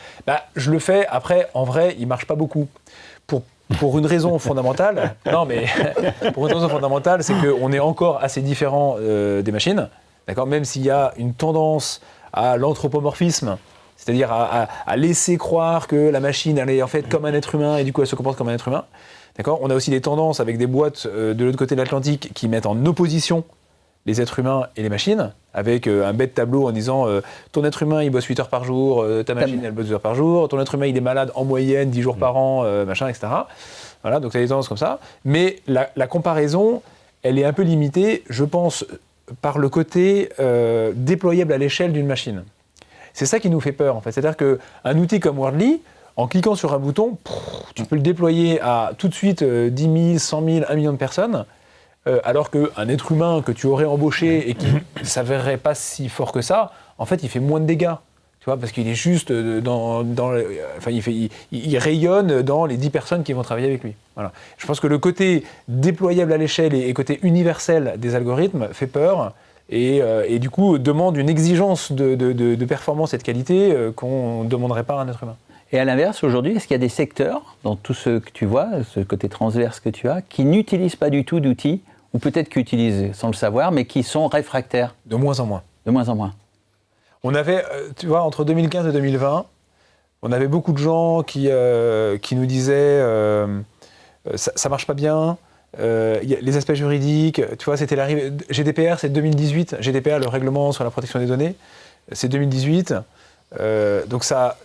Je le fais. Après, en vrai, il ne marche pas beaucoup. Pour une raison fondamentale. Non, mais pour une raison fondamentale, c'est qu'on est encore assez différents des machines. D'accord ? Même s'il y a une tendance à l'anthropomorphisme, c'est-à-dire à laisser croire que la machine, elle est en fait comme un être humain et du coup elle se comporte comme un être humain. D'accord ? On a aussi des tendances avec des boîtes de l'autre côté de l'Atlantique qui mettent en opposition les êtres humains et les machines, avec un bête tableau en disant ton être humain il bosse 8 heures par jour, ta machine elle bosse 2 heures par jour, ton être humain il est malade en moyenne 10 jours par an, machin, etc. Voilà, donc tu as des tendances comme ça. Mais la comparaison, elle est un peu limitée, je pense, par le côté déployable à l'échelle d'une machine. C'est ça qui nous fait peur, en fait. C'est-à-dire qu'un outil comme Wordly, en cliquant sur un bouton, tu peux le déployer à tout de suite 10 000, 100 000, 1 million de personnes, alors qu'un être humain que tu aurais embauché et qui ne s'avérerait pas si fort que ça, en fait, il fait moins de dégâts Tu vois, parce qu'il est juste il rayonne dans les 10 personnes qui vont travailler avec lui. Voilà. Je pense que le côté déployable à l'échelle et côté universel des algorithmes fait peur et du coup demande une exigence de performance et de qualité qu'on ne demanderait pas à un être humain. Et à l'inverse, aujourd'hui, est-ce qu'il y a des secteurs, dans tout ce que tu vois, ce côté transverse que tu as, qui n'utilisent pas du tout d'outils, ou peut-être qui utilisent sans le savoir, mais qui sont réfractaires? De moins en moins. De moins en moins. On avait, tu vois, entre 2015 et 2020, on avait beaucoup de gens qui nous disaient ça marche pas bien, les aspects juridiques, tu vois, c'était l'arrivée. GDPR, c'est 2018. GDPR, le règlement sur la protection des données, c'est 2018. Donc ça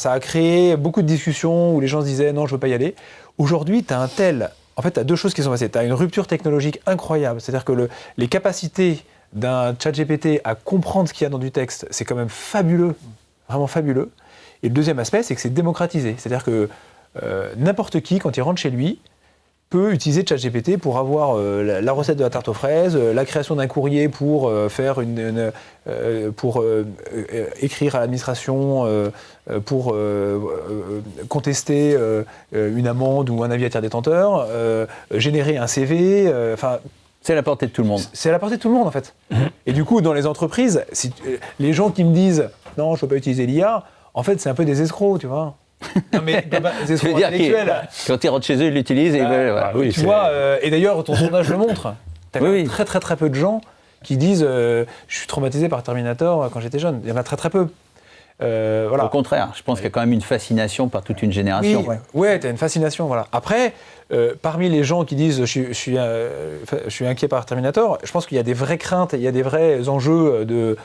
a créé beaucoup de discussions où les gens se disaient non, je veux pas y aller. Aujourd'hui, tu as deux choses qui sont passées. Tu as une rupture technologique incroyable, c'est-à-dire que les capacités d'un ChatGPT à comprendre ce qu'il y a dans du texte, c'est quand même fabuleux, vraiment fabuleux. Et le deuxième aspect, c'est que c'est démocratisé. C'est-à-dire que n'importe qui, quand il rentre chez lui, peut utiliser ChatGPT pour avoir la recette de la tarte aux fraises, la création d'un courrier pour faire écrire à l'administration, pour contester une amende ou un avis à tiers détenteur, générer un CV, c'est à la portée de tout le monde. C'est à la portée de tout le monde, en fait. Et du coup, dans les entreprises, les gens qui me disent « Non, je ne peux pas utiliser l'IA », en fait, c'est un peu des escrocs, tu vois. Non, mais des escrocs intellectuels. Quand ils rentrent chez eux, ils l'utilisent. Tu vois, et d'ailleurs, ton sondage le montre. Tu as très, très, très peu de gens qui disent « Je suis traumatisé par Terminator quand j'étais jeune ». Il y en a très, très peu. Au contraire, je pense qu'il y a quand même une fascination par toute une génération. Oui, tu as une fascination. Voilà. Après, parmi les gens qui disent je suis inquiet par Terminator, je pense qu'il y a des vraies craintes, il y a des vrais enjeux de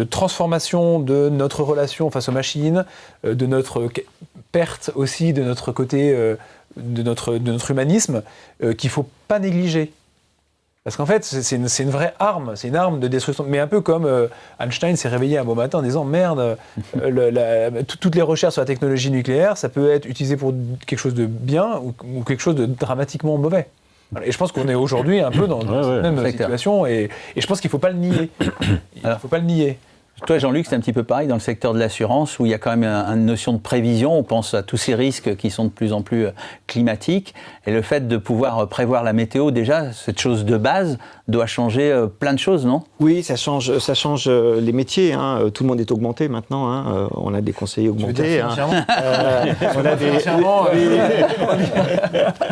transformation de notre relation face aux machines, de notre perte aussi de notre côté, de notre humanisme, qu'il ne faut pas négliger. Parce qu'en fait, c'est une vraie arme, c'est une arme de destruction. Mais un peu comme Einstein s'est réveillé un beau matin en disant « Merde, toutes les recherches sur la technologie nucléaire, ça peut être utilisé pour quelque chose de bien ou quelque chose de dramatiquement mauvais. » Et je pense qu'on est aujourd'hui un peu dans cette même situation et je pense qu'il ne faut pas le nier. Il ne faut pas le nier. Toi, Jean-Luc, c'est un petit peu pareil dans le secteur de l'assurance où il y a quand même une notion de prévision. On pense à tous ces risques qui sont de plus en plus climatiques. Et le fait de pouvoir prévoir la météo, déjà, cette chose de base, doit changer plein de choses, non? Oui, ça change les métiers. Hein. Tout le monde est augmenté maintenant. Hein. On a des conseillers augmentés. On a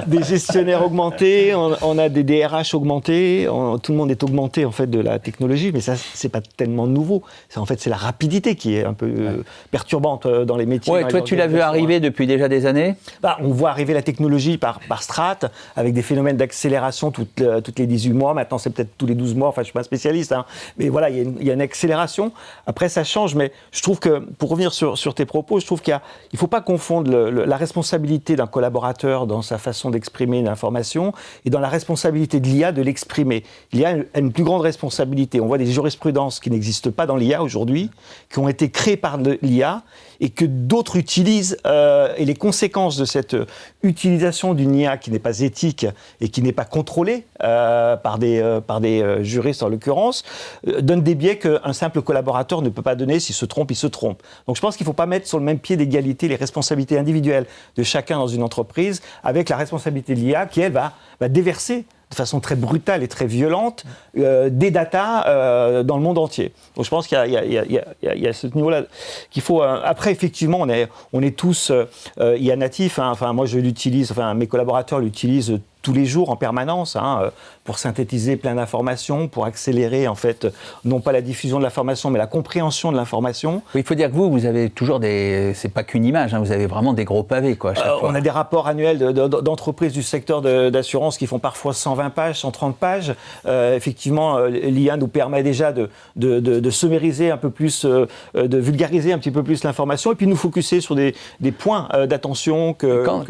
des gestionnaires augmentés. On a des DRH augmentés. Tout le monde est augmenté en fait de la technologie. Mais ça, c'est pas tellement nouveau. En fait, c'est la rapidité qui est un peu perturbante dans les métiers. Ouais, toi, tu l'as vu arriver depuis déjà des années? On voit arriver la technologie par strate, avec des phénomènes d'accélération toutes les 18 mois. Maintenant, c'est peut-être tous les 12 mois. Enfin, je ne suis pas un spécialiste. Hein. Mais voilà, il y a une accélération. Après, ça change. Mais je trouve que, pour revenir sur tes propos, je trouve qu'il ne faut pas confondre la responsabilité d'un collaborateur dans sa façon d'exprimer une information et dans la responsabilité de l'IA de l'exprimer. L'IA a une plus grande responsabilité. On voit des jurisprudences qui n'existent pas dans l'IA aujourd'hui, qui ont été créés par l'IA et que d'autres utilisent, et les conséquences de cette utilisation d'une IA qui n'est pas éthique et qui n'est pas contrôlée par des juristes en l'occurrence, donnent des biais qu'un simple collaborateur ne peut pas donner. S'il se trompe, il se trompe. Donc je pense qu'il ne faut pas mettre sur le même pied d'égalité les responsabilités individuelles de chacun dans une entreprise avec la responsabilité de l'IA qui, elle, va déverser de façon très brutale et très violente, des datas dans le monde entier. Donc je pense qu'il y a ce niveau-là qu'il faut... après, effectivement, on est tous IA natifs. Hein. Enfin, moi, je l'utilise, mes collaborateurs l'utilisent tous les jours en permanence, pour synthétiser plein d'informations, pour accélérer en fait, non pas la diffusion de l'information, mais la compréhension de l'information. Oui, il faut dire que vous avez toujours c'est pas qu'une image, hein, vous avez vraiment des gros pavés, quoi, à chaque fois. On a des rapports annuels d'entreprises du secteur d'assurance qui font parfois 120 pages, 130 pages. Effectivement, l'IA nous permet déjà de summariser un peu plus, de vulgariser un petit peu plus l'information et puis nous focuser sur des points d'attention Quand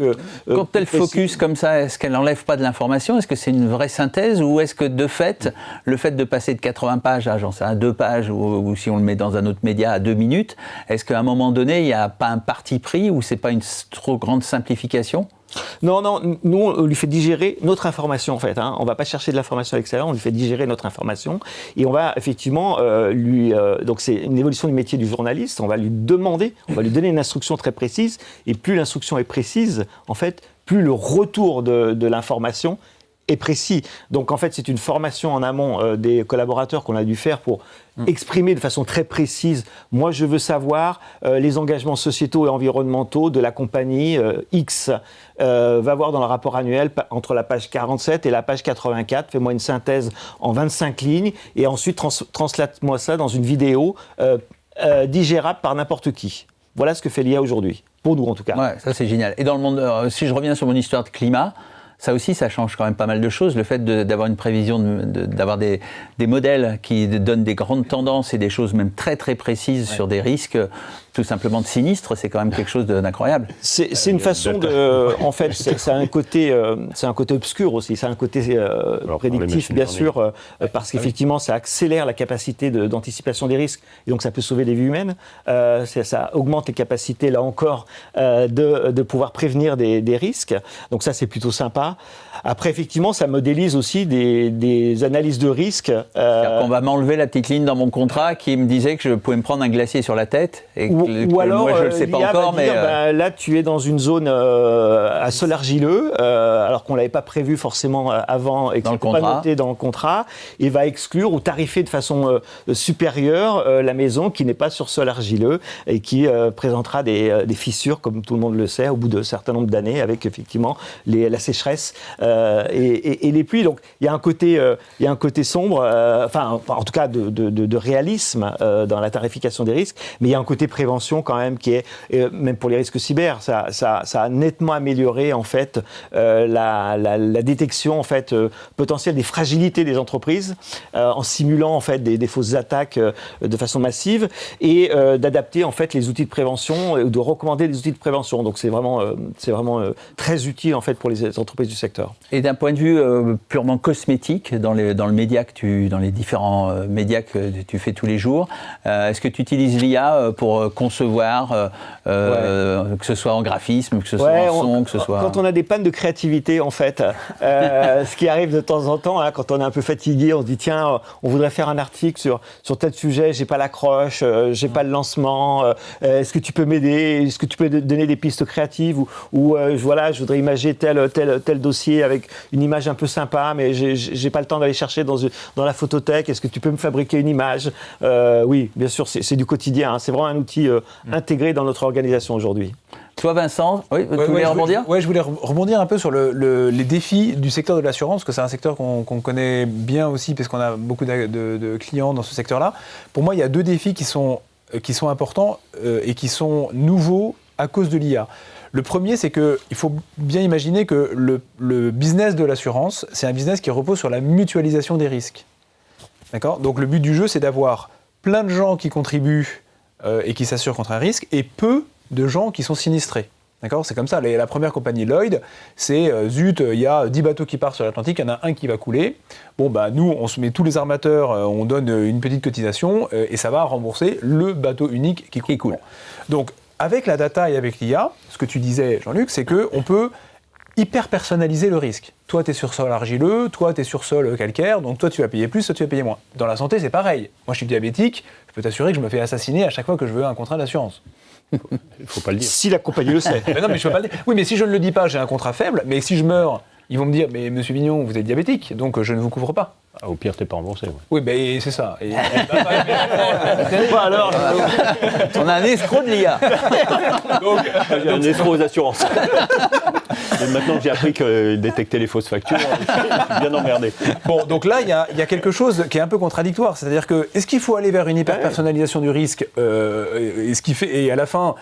elle focus comme ça, est-ce qu'elle enlève pas de l'information? Est-ce que c'est une vraie synthèse ou est-ce que de fait, le fait de passer de 80 pages à, j'en sais, à 2 pages ou si on le met dans un autre média à 2 minutes, est-ce qu'à un moment donné, il n'y a pas un parti pris ou c'est pas une trop grande simplification? Non, nous, on lui fait digérer notre information, en fait. Hein. On ne va pas chercher de l'information à l'extérieur, on lui fait digérer notre information. Et on va effectivement donc c'est une évolution du métier du journaliste, on va lui donner une instruction très précise. Et plus l'instruction est précise, en fait, plus le retour de l'information est précis. Donc en fait, c'est une formation en amont des collaborateurs qu'on a dû faire pour exprimer de façon très précise. Moi, je veux savoir les engagements sociétaux et environnementaux de la compagnie X. Va voir dans le rapport annuel entre la page 47 et la page 84. Fais-moi une synthèse en 25 lignes et ensuite translate-moi ça dans une vidéo digérable par n'importe qui. Voilà ce que fait l'IA aujourd'hui, pour nous en tout cas. Ouais, ça c'est génial. Et dans le monde, si je reviens sur mon histoire de climat, ça aussi, ça change quand même pas mal de choses. Le fait d'avoir une prévision, d'avoir des modèles qui donnent des grandes tendances et des choses même très très précises sur des risques, tout simplement de sinistres, c'est quand même quelque chose d'incroyable. C'est une façon de... En fait, c'est un côté obscur aussi, c'est un côté prédictif, bien sûr, parce qu'effectivement, ça accélère la capacité d'anticipation des risques, et donc ça peut sauver des vies humaines. Ça augmente les capacités, là encore, de pouvoir prévenir des risques. Donc ça, c'est plutôt sympa. Après, effectivement, ça modélise aussi des analyses de risques. C'est-à-dire qu'on va m'enlever la petite ligne dans mon contrat qui me disait que je pouvais me prendre un glacier sur la tête. Et ou alors, moi, je ne le sais pas encore, mais... là, tu es dans une zone à sol argileux, alors qu'on ne l'avait pas prévu forcément avant et que ce n'est pas noté dans le contrat, et va exclure ou tarifer de façon supérieure la maison qui n'est pas sur sol argileux et qui présentera des fissures, comme tout le monde le sait, au bout d'un certain nombre d'années, avec effectivement la sécheresse et les pluies. Donc, il y a un côté sombre, en tout cas de réalisme dans la tarification des risques, mais il y a un côté prévention quand même qui est, même pour les risques cyber, ça a nettement amélioré en fait la détection en fait potentielle des fragilités des entreprises en simulant en fait des fausses attaques de façon massive et d'adapter en fait les outils de prévention ou de recommander des outils de prévention. Donc c'est vraiment très utile en fait pour les entreprises du secteur. Et d'un point de vue purement cosmétique, dans le média dans les différents médias que tu fais tous les jours, est-ce que tu utilises l'IA pour concevoir, que ce soit en graphisme, que ce soit en son, que ce soit... Quand on a des pannes de créativité, en fait, ce qui arrive de temps en temps, hein, quand on est un peu fatigué, on se dit tiens, on voudrait faire un article sur tel sujet, j'ai pas l'accroche, j'ai pas le lancement, est-ce que tu peux m'aider, est-ce que tu peux donner des pistes créatives ou voilà, je voudrais imager tel dossier avec une image un peu sympa, mais j'ai pas le temps d'aller chercher dans la photothèque, est-ce que tu peux me fabriquer une image? Oui, bien sûr, c'est du quotidien, hein, c'est vraiment un outil intégré dans notre organisation aujourd'hui. Toi, Vincent, tu voulais rebondir ? Oui, je voulais rebondir un peu sur les défis du secteur de l'assurance, parce que c'est un secteur qu'on connaît bien aussi, parce qu'on a beaucoup de clients dans ce secteur-là. Pour moi, il y a deux défis qui sont importants et qui sont nouveaux à cause de l'IA. Le premier, c'est qu'il faut bien imaginer que le business de l'assurance, c'est un business qui repose sur la mutualisation des risques. D'accord ? Donc le but du jeu, c'est d'avoir plein de gens qui contribuent et qui s'assurent contre un risque, et peu de gens qui sont sinistrés. D'accord ? C'est comme ça. La première compagnie Lloyd, c'est zut, il y a 10 bateaux qui partent sur l'Atlantique, il y en a un qui va couler. Bon, bah, nous, on se met tous les armateurs, on donne une petite cotisation et ça va rembourser le bateau unique qui coule. Donc, avec la data et avec l'IA, ce que tu disais, Jean-Luc, c'est qu'on peut hyper personnaliser le risque. Toi, tu es sur sol argileux, toi, tu es sur sol calcaire, donc toi, tu vas payer plus, toi, tu vas payer moins. Dans la santé, c'est pareil. Moi, je suis diabétique, je peux t'assurer que je me fais assassiner à chaque fois que je veux un contrat d'assurance. Il ne faut pas le dire. Si la compagnie le sait. Mais non, mais je peux pas le dire. Oui, mais si je ne le dis pas, j'ai un contrat faible, mais si je meurs, ils vont me dire, mais monsieur Vignon, vous êtes diabétique, donc je ne vous couvre pas. Ah, au pire, tu n'es pas remboursé. Ouais. Oui, ben c'est ça. Et, alors, on a un escroc de l'IA. J'ai un escroc aux assurances. Et maintenant que j'ai appris que détecter les fausses factures, je suis bien emmerdé. Bon, donc là, il y a quelque chose qui est un peu contradictoire. C'est-à-dire que, est-ce qu'il faut aller vers une hyper-personnalisation du risque et à la fin,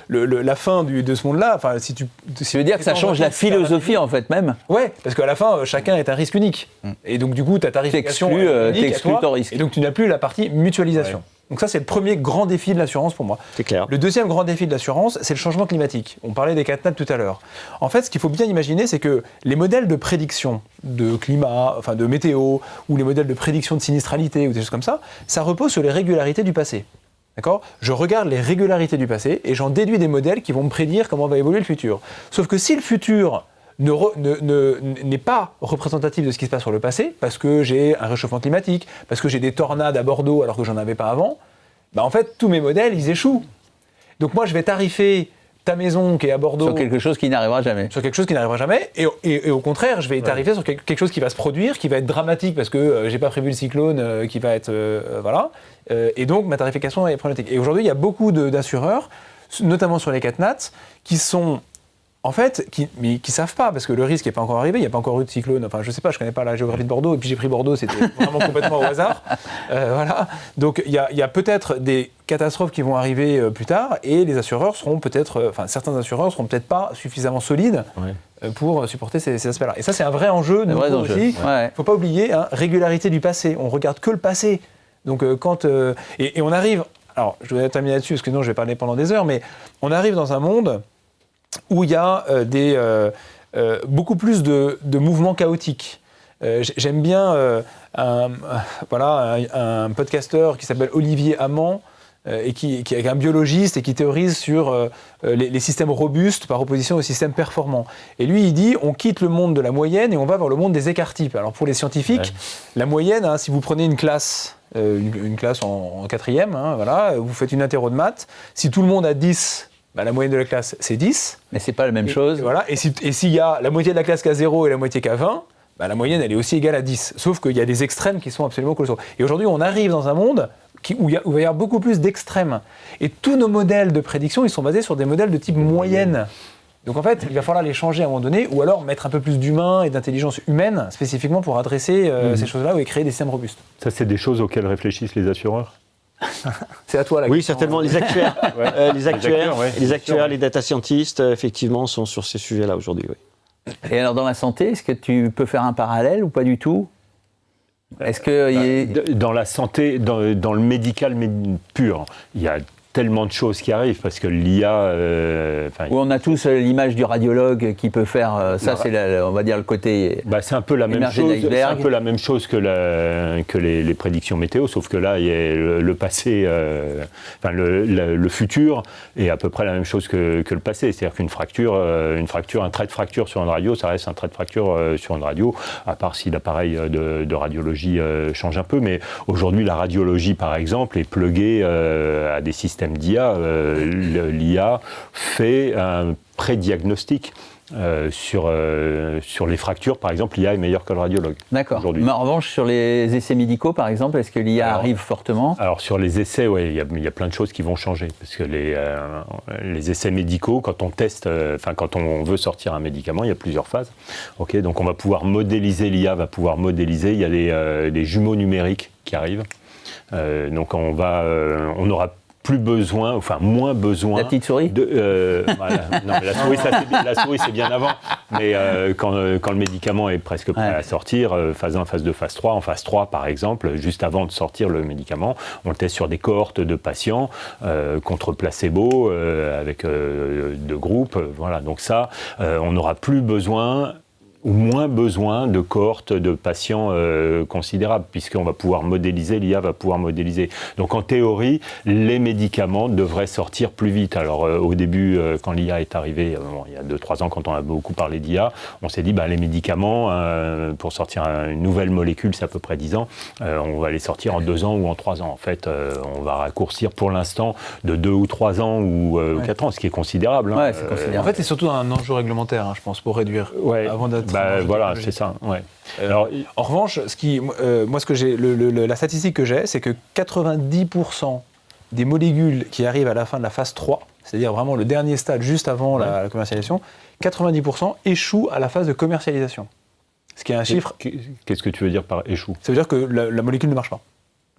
la fin de ce monde-là, enfin, si tu veux dire que ça change la philosophie, en fait, même. Ouais, parce qu'à la fin, chacun est un risque unique. Et donc, du coup, ta tarification t'exclus ton risque. Et donc, tu n'as plus la partie mutualisation. Ouais. Donc ça, c'est le premier grand défi de l'assurance pour moi. C'est clair. Le deuxième grand défi de l'assurance, c'est le changement climatique. On parlait des catnats tout à l'heure. En fait, ce qu'il faut bien imaginer, c'est que les modèles de prédiction de climat, enfin de météo, ou les modèles de prédiction de sinistralité, ou des choses comme ça repose sur les régularités du passé. D'accord ? Je regarde les régularités du passé et j'en déduis des modèles qui vont me prédire comment va évoluer le futur. Sauf que si le futur n'est pas représentatif de ce qui se passe sur le passé, parce que j'ai un réchauffement climatique, parce que j'ai des tornades à Bordeaux alors que j'en avais pas avant, en fait, tous mes modèles, ils échouent. Donc moi, je vais tarifer ta maison qui est à Bordeaux... Sur quelque chose qui n'arrivera jamais. Sur quelque chose qui n'arrivera jamais. Et au contraire, je vais tarifer sur quelque chose qui va se produire, qui va être dramatique parce que j'ai pas prévu le cyclone, qui va être... voilà. Et donc, ma tarification est problématique. Et aujourd'hui, il y a beaucoup d'assureurs, notamment sur les CatNat, qui sont... En fait, qui savent pas, parce que le risque n'est pas encore arrivé, il n'y a pas encore eu de cyclone, enfin je sais pas, je connais pas la géographie de Bordeaux, et puis j'ai pris Bordeaux, c'était vraiment complètement au hasard. Voilà. Donc il y a peut-être des catastrophes qui vont arriver plus tard, et les assureurs seront peut-être, certains assureurs seront peut-être pas suffisamment solides pour supporter ces aspects-là. Et ça, c'est un vrai enjeu, aussi. Il faut pas oublier, régularité du passé, on regarde que le passé. Donc et on arrive, alors je vais terminer là-dessus, parce que sinon je vais parler pendant des heures, mais on arrive dans un monde où il y a beaucoup plus de mouvements chaotiques. J'aime bien un podcasteur qui s'appelle Olivier Amand, et qui est un biologiste et qui théorise sur les systèmes robustes par opposition aux systèmes performants. Et lui, il dit, on quitte le monde de la moyenne et on va vers le monde des écarts-types. Alors pour les scientifiques, la moyenne, si vous prenez une classe, en quatrième, vous faites une interro de maths, si tout le monde a 10, la moyenne de la classe, c'est 10. Mais c'est pas la même chose. Voilà. Et s'il y a la moitié de la classe qui a 0 et la moitié qui a 20, la moyenne, elle est aussi égale à 10. Sauf qu'il y a des extrêmes qui sont absolument colossaux. Et aujourd'hui, on arrive dans un monde où il va y avoir beaucoup plus d'extrêmes. Et tous nos modèles de prédiction, ils sont basés sur des modèles de type moyenne. Donc en fait, il va falloir les changer à un moment donné, ou alors mettre un peu plus d'humain et d'intelligence humaine, spécifiquement pour adresser ces choses-là et créer des systèmes robustes. Ça, c'est des choses auxquelles réfléchissent les assureurs ? C'est à toi la question. Oui, certainement. Les actuaires, les data scientists, effectivement, sont sur ces sujets-là aujourd'hui. Oui. Et alors dans la santé, est-ce que tu peux faire un parallèle ou pas du tout ? Est-ce que dans la santé, dans le médical pur, il y a tellement de choses qui arrivent parce que l'IA... où on a tous l'image du radiologue qui peut faire... ça, c'est, on va dire, le côté... c'est un peu la même chose. C'est un peu la même chose que les prédictions météo, sauf que là, il y a le passé... le futur est à peu près la même chose que le passé. C'est-à-dire qu'une fracture, un trait de fracture sur une radio, ça reste un trait de fracture sur une radio, à part si l'appareil de radiologie change un peu. Mais aujourd'hui, la radiologie, par exemple, est pluguée à des systèmes d'IA, l'IA fait un pré-diagnostic sur les fractures, par exemple, l'IA est meilleure que le radiologue. D'accord. Aujourd'hui. Mais en revanche, sur les essais médicaux, par exemple, est-ce que l'IA arrive fortement ? Alors sur les essais, il y a plein de choses qui vont changer, parce que les essais médicaux, quand on teste, quand on veut sortir un médicament, il y a plusieurs phases. Ok, donc on va pouvoir modéliser, l'IA va pouvoir modéliser. Il y a des jumeaux numériques qui arrivent. Donc on aura plus besoin, moins besoin... La petite souris voilà. Non, mais la souris, c'est bien avant. Mais quand le médicament est presque prêt à sortir, phase 1, phase 2, phase 3, en phase 3, par exemple, juste avant de sortir le médicament, on le teste sur des cohortes de patients contre placebo, avec 2 groupes. Voilà. Donc ça, on n'aura plus besoin... ou moins besoin de cohortes de patients considérables, puisqu'on va pouvoir modéliser, l'IA va pouvoir modéliser. Donc en théorie, les médicaments devraient sortir plus vite. Alors au début, quand l'IA est arrivée, il y a 2-3 ans, quand on a beaucoup parlé d'IA, on s'est dit, les médicaments, pour sortir une nouvelle molécule, c'est à peu près 10 ans, on va les sortir en 2 ans ou en 3 ans. En fait, on va raccourcir pour l'instant de 2 ou 3 ans ou 4 ans, ce qui est considérable. Ouais, c'est considérable. En fait, c'est surtout un enjeu réglementaire, je pense, pour réduire. Avant d'être voilà, c'est ça. Ouais. Alors, en revanche, la statistique que j'ai, c'est que 90% des molécules qui arrivent à la fin de la phase 3, c'est-à-dire vraiment le dernier stade juste avant la commercialisation, 90% échouent à la phase de commercialisation. Ce qui est un chiffre... Qu'est-ce que tu veux dire par échoue ? Ça veut dire que la molécule ne marche pas.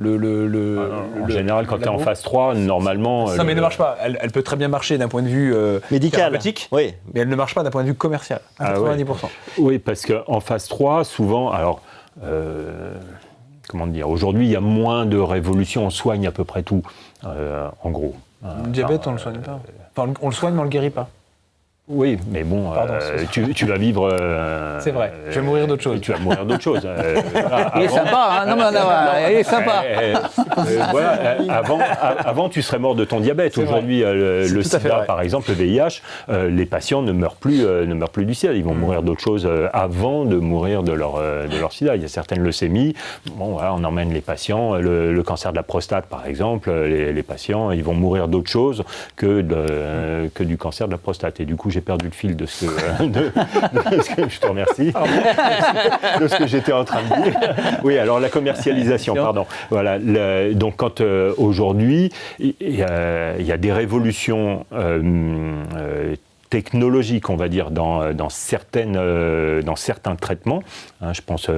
En général, quand tu es en phase 3, normalement... Non, mais elle ne marche pas. Elle peut très bien marcher d'un point de vue médical, mais elle ne marche pas d'un point de vue commercial, à 90%. Oui, parce qu'en phase 3, souvent... Alors, comment dire ? Aujourd'hui, il y a moins de révolutions, on soigne à peu près tout, en gros. Le diabète, on ne le soigne pas. On le soigne, mais on ne le guérit pas. Oui, mais bon, Pardon, tu vas vivre. C'est vrai, je vais mourir d'autre chose. Tu vas mourir d'autre chose. Voilà, Il est sympa, hein. Non, il est sympa. Voilà, avant, tu serais mort de ton diabète. Aujourd'hui, le tout à fait sida, vrai. par exemple, le VIH, les patients ne meurent plus du sida. Ils vont mourir d'autres choses avant de mourir de leur sida. Il y a certaines leucémies. Bon, voilà, on emmène les patients. Le cancer de la prostate, par exemple, les patients, ils vont mourir d'autre chose que du cancer de la prostate. Et du coup, j'ai perdu le fil de ce que je te remercie, de ce que j'étais en train de dire. Oui, alors la commercialisation, pardon. Voilà, donc quand aujourd'hui, il y a des révolutions technologiques, on va dire, dans certains traitements. Hein, je pense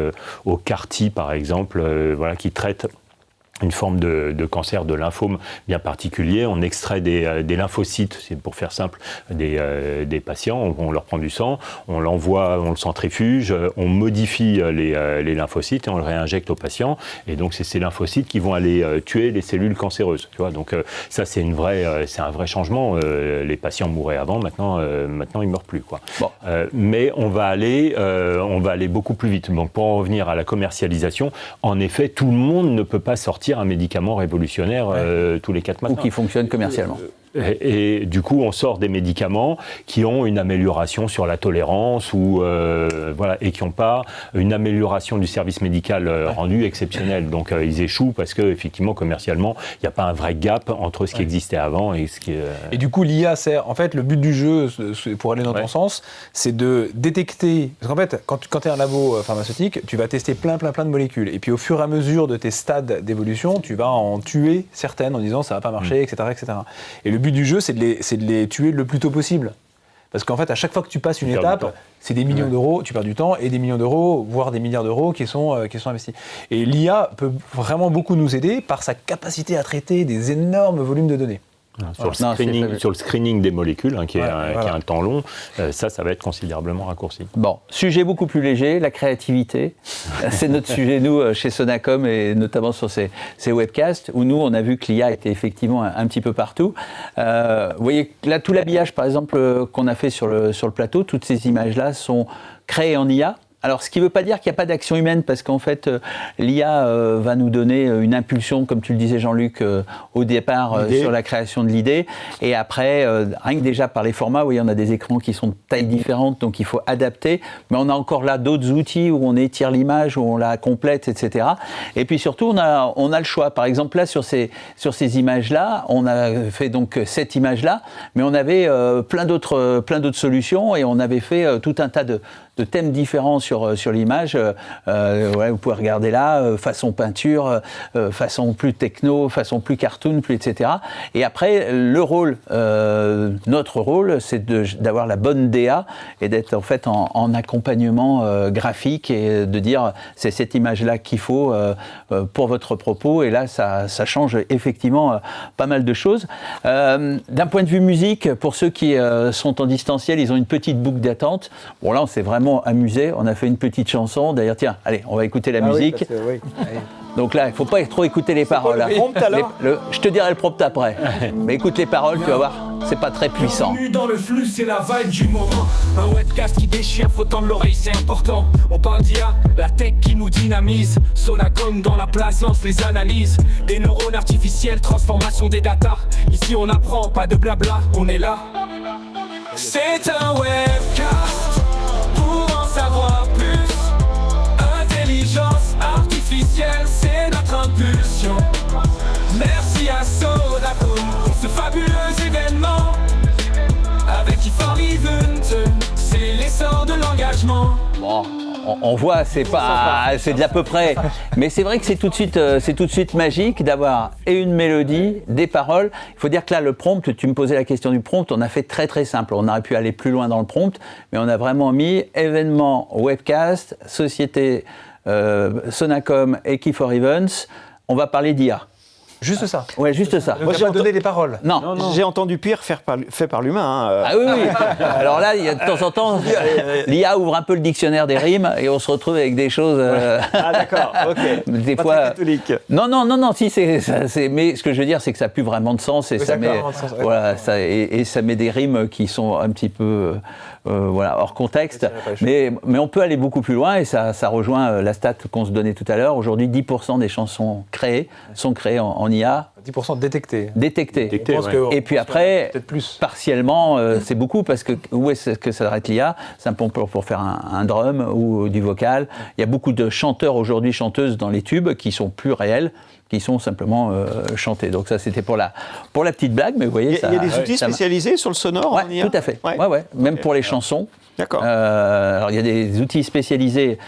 au CAR-T, par exemple, voilà, qui traite une forme de cancer, de lymphome bien particulier. On extrait des lymphocytes, c'est pour faire simple, des patients. On leur prend du sang, on l'envoie, on le centrifuge, on modifie les lymphocytes et on le réinjecte aux patients. Et donc, c'est ces lymphocytes qui vont aller tuer les cellules cancéreuses. Tu vois, donc, ça, c'est un vrai changement. Les patients mouraient avant, maintenant ils ne meurent plus, quoi. Bon. Mais on va aller beaucoup plus vite. Donc, pour en revenir à la commercialisation, en effet, tout le monde ne peut pas sortir un médicament révolutionnaire tous les 4 matins. Ou qui fonctionne commercialement. Et du coup, on sort des médicaments qui ont une amélioration sur la tolérance voilà, et qui n'ont pas une amélioration du service médical rendu exceptionnel. Donc, ils échouent parce qu'effectivement, commercialement, il n'y a pas un vrai gap entre ce qui existait avant et ce qui... Et du coup, l'IA sert... En fait, le but du jeu, pour aller dans ton sens, c'est de détecter... Parce qu'en fait, quand tu es un labo pharmaceutique, tu vas tester plein de molécules. Et puis, au fur et à mesure de tes stades d'évolution, tu vas en tuer certaines en disant ça ne va pas marcher, etc., etc. Et le but du jeu, c'est de les tuer le plus tôt possible. Parce qu'en fait, à chaque fois que tu passes une étape, c'est des millions d'euros, tu perds du temps, et des millions d'euros, voire des milliards d'euros qui sont investis. Et l'IA peut vraiment beaucoup nous aider par sa capacité à traiter des énormes volumes de données. Sur le screening des molécules, hein, qui est un temps long, ça va être considérablement raccourci. Bon, sujet beaucoup plus léger, la créativité. C'est notre sujet, nous, chez Sonacom, et notamment sur ces webcasts, où nous, on a vu que l'IA était effectivement un petit peu partout. Vous voyez, là, tout l'habillage, par exemple, qu'on a fait sur le plateau, toutes ces images-là sont créées en IA. Alors, ce qui ne veut pas dire qu'il n'y a pas d'action humaine, parce qu'en fait, l'IA va nous donner une impulsion, comme tu le disais Jean-Luc, au départ, sur la création de l'idée. Et après, rien que déjà par les formats, vous voyez, on a des écrans qui sont de tailles différentes, donc il faut adapter. Mais on a encore là d'autres outils où on étire l'image, où on la complète, etc. Et puis surtout, on a le choix. Par exemple, là, sur ces images-là, on a fait donc cette image-là, mais on avait plein d'autres solutions, et on avait fait tout un tas de thèmes différents sur l'image. Vous pouvez regarder là, façon peinture, façon plus techno, façon plus cartoon, plus etc. Et après, notre rôle, c'est d'avoir la bonne DA et d'être en fait en accompagnement graphique et de dire c'est cette image-là qu'il faut pour votre propos. Et là, ça change effectivement pas mal de choses. D'un point de vue musique, pour ceux qui sont en distanciel, ils ont une petite boucle d'attente. Bon, là, on s'est vraiment amusé. On a fait une petite chanson. D'ailleurs, tiens, allez, on va écouter la musique. Oui. Donc là, il ne faut pas trop écouter les paroles. Le prompt, alors Je te dirai le prompt après. Mais écoute les paroles, tu vas voir, c'est pas très puissant. Bienvenue dans le flux, c'est la vibe du moment. Un webcast qui déchire, faut tendre l'oreille, c'est important. On parle d'IA, la tech qui nous dynamise. Sonacom dans la place, lance les analyses. Des neurones artificiels, transformation des datas. Ici on apprend, pas de blabla, on est là. C'est un webcast pour en savoir plus. Intelligence artificielle, c'est notre impulsion. Merci à Sonacom pour ce fabuleux événement. Avec For Event, c'est l'essor de l'engagement. Bon, on voit, c'est de l'à peu près. Mais c'est vrai que c'est tout de suite magique d'avoir et une mélodie, des paroles. Il faut dire que là, le prompt, tu me posais la question du prompt, on a fait très très simple. On aurait pu aller plus loin dans le prompt, mais on a vraiment mis événement, webcast, société Sonacom et For Events. On va parler d'IA. Juste ça. Ouais, juste ça. Donc, j'ai pas donné les paroles. Non. J'ai entendu pire fait par l'humain. Hein. Ah oui, oui. Alors là, il y a de temps en temps, l'IA ouvre un peu le dictionnaire des rimes et on se retrouve avec des choses. Ah d'accord, ok. Des Pas fois. très catholique. Non, si mais ce que je veux dire, c'est que ça n'a plus vraiment de sens et Oui, ça ça a met, plus vraiment de sens, ouais. voilà, et ça met des rimes qui sont un petit peu, voilà, hors contexte. Mais on peut aller beaucoup plus loin et ça rejoint la stat qu'on se donnait tout à l'heure. Aujourd'hui, 10% des chansons créées sont créées en IA. 10% détectés. Détectées. Je pense que- Et puis après, peut-être plus. partiellement, c'est beaucoup parce que où est-ce que ça arrête l'IA? Simplement pour faire un drum ou du vocal. Il y a beaucoup de chanteurs aujourd'hui, chanteuses dans les tubes qui sont plus réels, qui sont simplement chantés. Donc ça, c'était pour la petite blague, mais vous voyez, Il y a des outils ça spécialisés sur le sonore en Ouais, IA? tout à fait. Ouais. Ouais. Même pour les chansons. D'accord. Alors il y a des outils spécialisés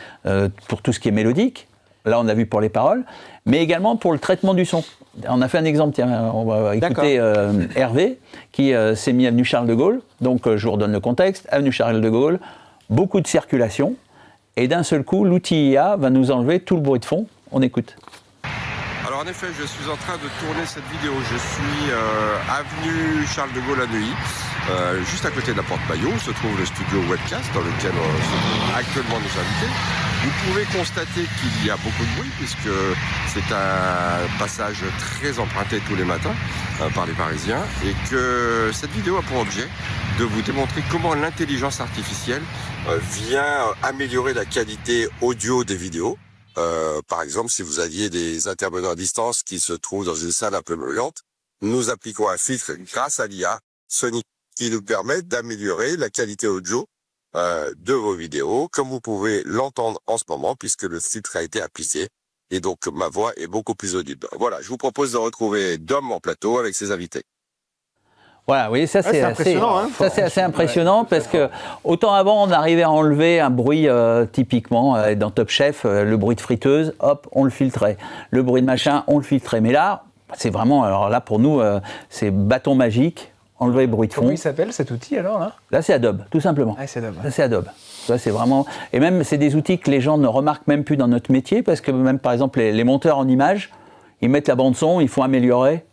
pour tout ce qui est mélodique. Là, on a vu pour les paroles, mais également pour le traitement du son. On a fait un exemple, tiens, on va écouter Hervé, qui s'est mis avenue Charles de Gaulle. Donc, je vous redonne le contexte. Avenue Charles de Gaulle, beaucoup de circulation. Et d'un seul coup, l'outil IA va nous enlever tout le bruit de fond. On écoute. Alors en effet, je suis en train de tourner cette vidéo. Je suis avenue Charles de Gaulle à Neuilly, juste à côté de la porte Maillot, où se trouve le studio Webcast dans lequel se trouvent actuellement nos invités. Vous pouvez constater qu'il y a beaucoup de bruit puisque c'est un passage très emprunté tous les matins par les Parisiens et que cette vidéo a pour objet de vous démontrer comment l'intelligence artificielle vient améliorer la qualité audio des vidéos. Par exemple, si vous aviez des intervenants à distance qui se trouvent dans une salle un peu bruyante, nous appliquons un filtre grâce à l'IA Sonic qui nous permet d'améliorer la qualité audio de vos vidéos, comme vous pouvez l'entendre en ce moment, puisque le filtre a été appliqué. Et donc, ma voix est beaucoup plus audible. Voilà, je vous propose de retrouver Dom en plateau avec ses invités. Voilà, vous voyez, ça c'est impressionnant, hein. ça c'est assez impressionnant parce que autant avant on arrivait à enlever un bruit typiquement dans Top Chef, le bruit de friteuse, hop, on le filtrait. Le bruit de machin, on le filtrait. Mais là, c'est vraiment, alors là pour nous, c'est bâton magique, enlever le bruit de fond. Comment il s'appelle cet outil alors là? Là c'est Adobe, tout simplement. Ah, c'est Adobe. Là c'est Adobe. Ça c'est vraiment, et même c'est des outils que les gens ne remarquent même plus dans notre métier parce que même par exemple les monteurs en images, ils mettent la bande son, ils font améliorer.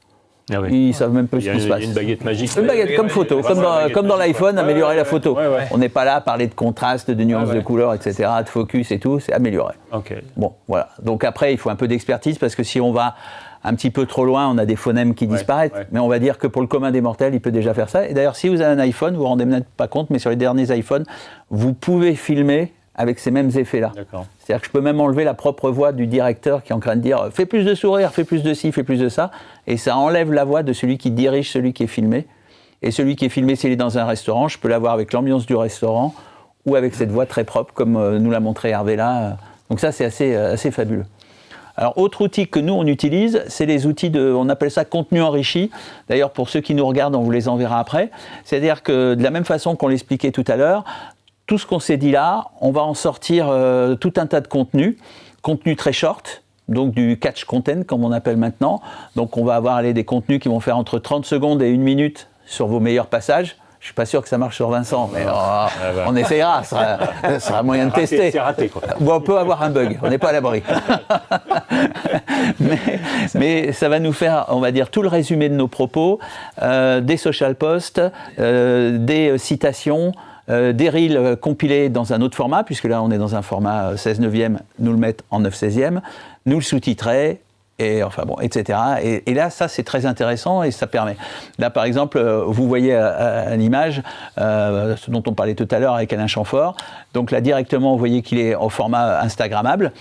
Ah oui. Ils savent même pas ce qui se passe. Il y a une baguette magique. Une baguette comme photo, comme dans l'iPhone, améliorer la photo. ouais. On n'est pas là à parler de contraste, de nuances de couleurs, etc., de focus et tout, c'est améliorer. Ok. Bon, voilà. Donc après, il faut un peu d'expertise parce que si on va un petit peu trop loin, on a des phonèmes qui disparaissent. ouais. Mais on va dire que pour le commun des mortels, il peut déjà faire ça. Et d'ailleurs, si vous avez un iPhone, vous vous rendez peut-être pas compte, mais sur les derniers iPhones, vous pouvez filmer avec ces mêmes effets-là. D'accord. C'est-à-dire que je peux même enlever la propre voix du directeur qui est en train de dire « fais plus de sourire, fais plus de ci, fais plus de ça », et ça enlève la voix de celui qui dirige celui qui est filmé. Et celui qui est filmé, s'il est dans un restaurant, je peux l'avoir avec l'ambiance du restaurant ou avec cette voix très propre, comme nous l'a montré Hervé là. Donc ça, c'est assez fabuleux. Alors, autre outil que nous, on utilise, c'est les outils on appelle ça contenu enrichi. D'ailleurs, pour ceux qui nous regardent, on vous les enverra après. C'est-à-dire que de la même façon qu'on l'expliquait tout à l'heure, tout ce qu'on s'est dit là, on va en sortir tout un tas de contenus très short, donc du catch content comme on appelle maintenant. Donc on va avoir des contenus qui vont faire entre 30 secondes et 1 minute sur vos meilleurs passages. Je suis pas sûr que ça marche sur Vincent, mais on essayera, ça sera moyen de tester. C'est raté, quoi. Bon, on peut avoir un bug, on n'est pas à l'abri. mais ça va nous faire, on va dire, tout le résumé de nos propos, des social posts, des citations, des reels compilés dans un autre format, puisque là on est dans un format 16/9, nous le mettre en 9/16, nous le sous-titrer, et enfin bon, etc. Et là, ça c'est très intéressant et ça permet. Là par exemple, vous voyez à l'image, ce dont on parlait tout à l'heure avec Alain Chamfort, donc là directement vous voyez qu'il est au format Instagrammable,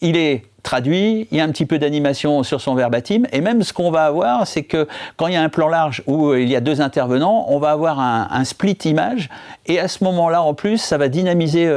il est traduit, il y a un petit peu d'animation sur son verbatim, et même ce qu'on va avoir, c'est que quand il y a un plan large où il y a 2 intervenants, on va avoir un split image, et à ce moment-là, en plus, ça va dynamiser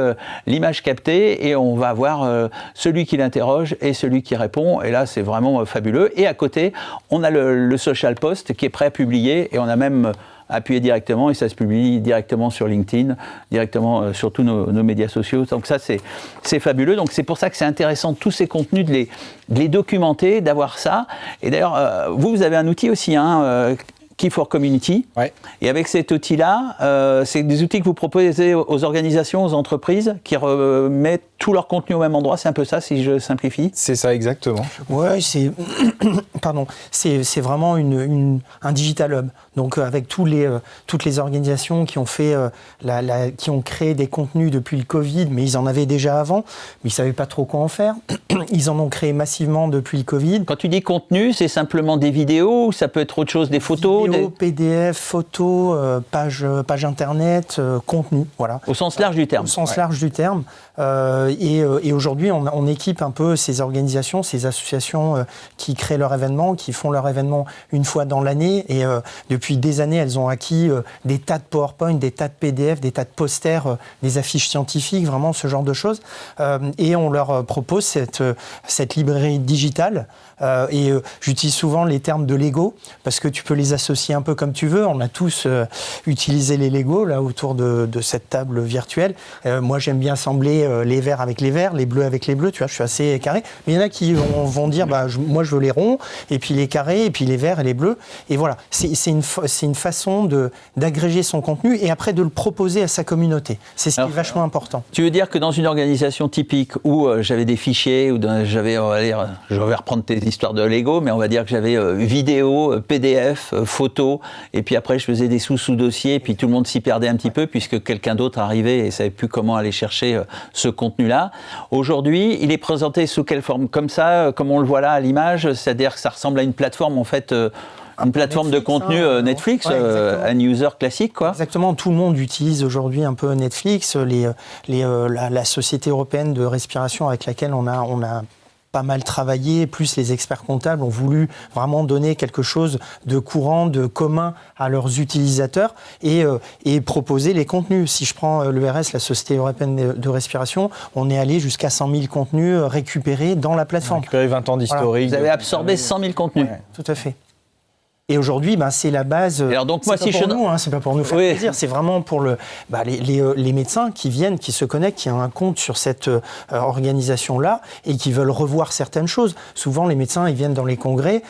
l'image captée, et on va avoir celui qui l'interroge et celui qui répond, et là, c'est vraiment fabuleux. Et à côté, on a le social post qui est prêt à publier, et on a même appuyer directement et ça se publie directement sur LinkedIn, directement sur tous nos médias sociaux. Donc ça, c'est fabuleux. Donc c'est pour ça que c'est intéressant, tous ces contenus, de les documenter, d'avoir ça. Et d'ailleurs, vous avez un outil aussi, Key for Community. Ouais. Et avec cet outil-là, c'est des outils que vous proposez aux organisations, aux entreprises, qui remettent tout leur contenu au même endroit, c'est un peu ça si je simplifie? C'est ça exactement. Ouais, c'est vraiment un digital hub. Donc avec toutes les organisations qui ont fait qui ont créé des contenus depuis le Covid, mais ils en avaient déjà avant, mais ils savaient pas trop quoi en faire. Ils en ont créé massivement depuis le Covid. Quand tu dis contenu, c'est simplement des vidéos, ou ça peut être autre chose, des photos, vidéos, PDF, photos, page internet, contenu, voilà. Au sens large du terme. Au sens large du terme. Et aujourd'hui, on équipe un peu ces organisations, ces associations qui créent leur événement, qui font leur événement une fois dans l'année. Et depuis des années, elles ont acquis des tas de PowerPoint, des tas de PDF, des tas de posters, des affiches scientifiques, vraiment ce genre de choses. Et on leur propose cette librairie digitale. J'utilise souvent les termes de Lego parce que tu peux les associer un peu comme tu veux. On a tous utilisé les Lego là autour de cette table virtuelle. Moi, j'aime bien assembler les verts avec les verts, les bleus avec les bleus. Tu vois, je suis assez carré. Mais il y en a qui vont dire, moi, je veux les ronds, et puis les carrés, et puis les verts et les bleus. Et voilà, c'est une façon d'agréger son contenu et après de le proposer à sa communauté. C'est ce qui est vachement important. Tu veux dire que dans une organisation typique où j'avais des fichiers, où je vais reprendre tes histoires de Lego, mais on va dire que j'avais vidéo, PDF, photos, et puis après je faisais des sous-dossiers, et puis tout le monde s'y perdait un petit peu puisque quelqu'un d'autre arrivait et ne savait plus comment aller chercher ce contenu-là. Aujourd'hui, il est présenté sous quelle forme? Comme ça, comme on le voit là à l'image, c'est-à-dire que ça ressemble à une plateforme en fait. Une plateforme Netflix, de contenu Netflix, un user classique, quoi. Exactement, tout le monde utilise aujourd'hui un peu Netflix. La Société européenne de respiration avec laquelle on a pas mal travaillé, plus les experts comptables ont voulu vraiment donner quelque chose de courant, de commun à leurs utilisateurs et proposer les contenus. Si je prends l'ERS, la Société européenne de respiration, on est allé jusqu'à 100 000 contenus récupérés dans la plateforme. Récupérer 20 ans d'historique. Vous avez absorbé 100 000 contenus. Ouais, tout à fait. Et aujourd'hui, c'est la base. Alors donc moi, c'est pas pour nous faire plaisir. C'est vraiment pour les médecins qui viennent, qui se connectent, qui ont un compte sur cette organisation-là et qui veulent revoir certaines choses. Souvent, les médecins, ils viennent dans les congrès.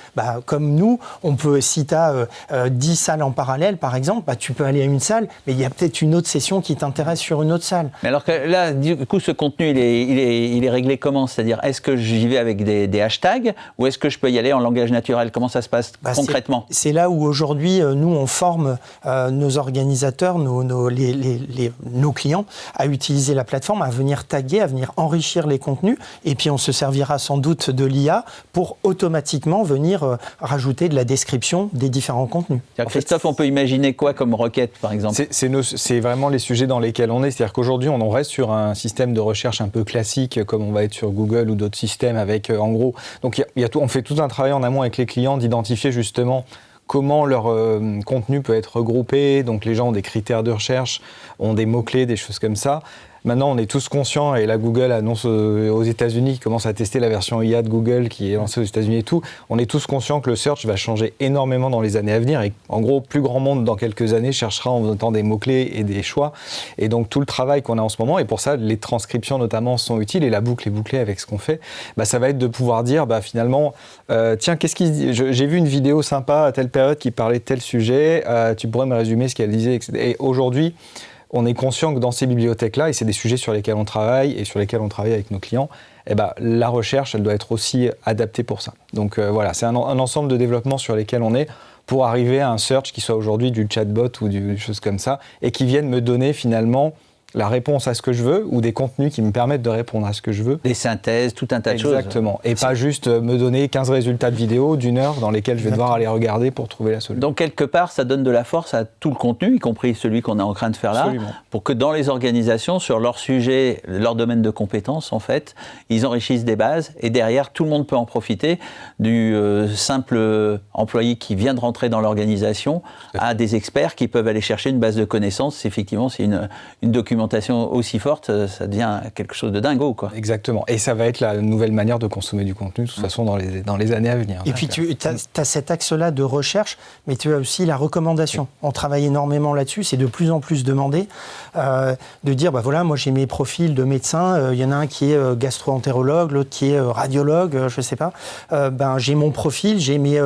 Comme nous, on peut, si tu as 10 salles en parallèle, par exemple, tu peux aller à une salle, mais il y a peut-être une autre session qui t'intéresse sur une autre salle. Mais alors que là, du coup, ce contenu, il est réglé comment? C'est-à-dire, est-ce que j'y vais avec des hashtags ou est-ce que je peux y aller en langage naturel? Comment ça se passe concrètement? C'est là où aujourd'hui, nous, on forme nos organisateurs, nos clients à utiliser la plateforme, à venir taguer, à venir enrichir les contenus. Et puis, on se servira sans doute de l'IA pour automatiquement venir rajouter de la description des différents contenus. Christophe, on peut imaginer quoi comme requête, par exemple? C'est vraiment les sujets dans lesquels on est. C'est-à-dire qu'aujourd'hui, on reste sur un système de recherche un peu classique, comme on va être sur Google ou d'autres systèmes avec, en gros... Donc, on fait tout un travail en amont avec les clients d'identifier justement comment leur contenu peut être regroupé. Donc les gens ont des critères de recherche, ont des mots-clés, des choses comme ça. Maintenant, on est tous conscients, et là, Google annonce aux États-Unis, commence à tester la version IA de Google qui est lancée aux États-Unis et tout. On est tous conscients que le search va changer énormément dans les années à venir et en gros, plus grand monde dans quelques années cherchera en mettant des mots-clés et des choix. Et donc, tout le travail qu'on a en ce moment, et pour ça, les transcriptions notamment sont utiles et la boucle est bouclée avec ce qu'on fait, ça va être de pouvoir dire, finalement, tiens, j'ai vu une vidéo sympa à telle période qui parlait de tel sujet, tu pourrais me résumer ce qu'elle disait, etc. Et aujourd'hui, on est conscient que dans ces bibliothèques-là, et c'est des sujets sur lesquels on travaille et sur lesquels on travaille avec nos clients, la recherche, elle doit être aussi adaptée pour ça. Donc voilà, c'est un ensemble de développements sur lesquels on est pour arriver à un search qui soit aujourd'hui du chatbot ou des choses comme ça, et qui vienne me donner finalement la réponse à ce que je veux ou des contenus qui me permettent de répondre à ce que je veux. Des synthèses, tout un tas de choses. Exactement. Et pas juste me donner 15 résultats de vidéo d'une heure dans lesquels je vais devoir aller regarder pour trouver la solution. Donc quelque part, ça donne de la force à tout le contenu, y compris celui qu'on est en train de faire là, Absolument. pour que dans les organisations, sur leur sujet, leur domaine de compétences, en fait, ils enrichissent des bases et derrière, tout le monde peut en profiter du simple employé qui vient de rentrer dans l'organisation à des experts qui peuvent aller chercher une base de connaissances. Effectivement, c'est une documentation aussi forte, ça devient quelque chose de dingo, quoi. Exactement. Et ça va être la nouvelle manière de consommer du contenu, de toute façon, dans les années à venir. Et puis, tu as cet axe-là de recherche, mais tu as aussi la recommandation. On travaille énormément là-dessus, c'est de plus en plus demandé de dire, voilà, moi j'ai mes profils de médecins, il y en a un qui est gastro-entérologue, l'autre qui est radiologue, je sais pas. J'ai mon profil, j'ai mes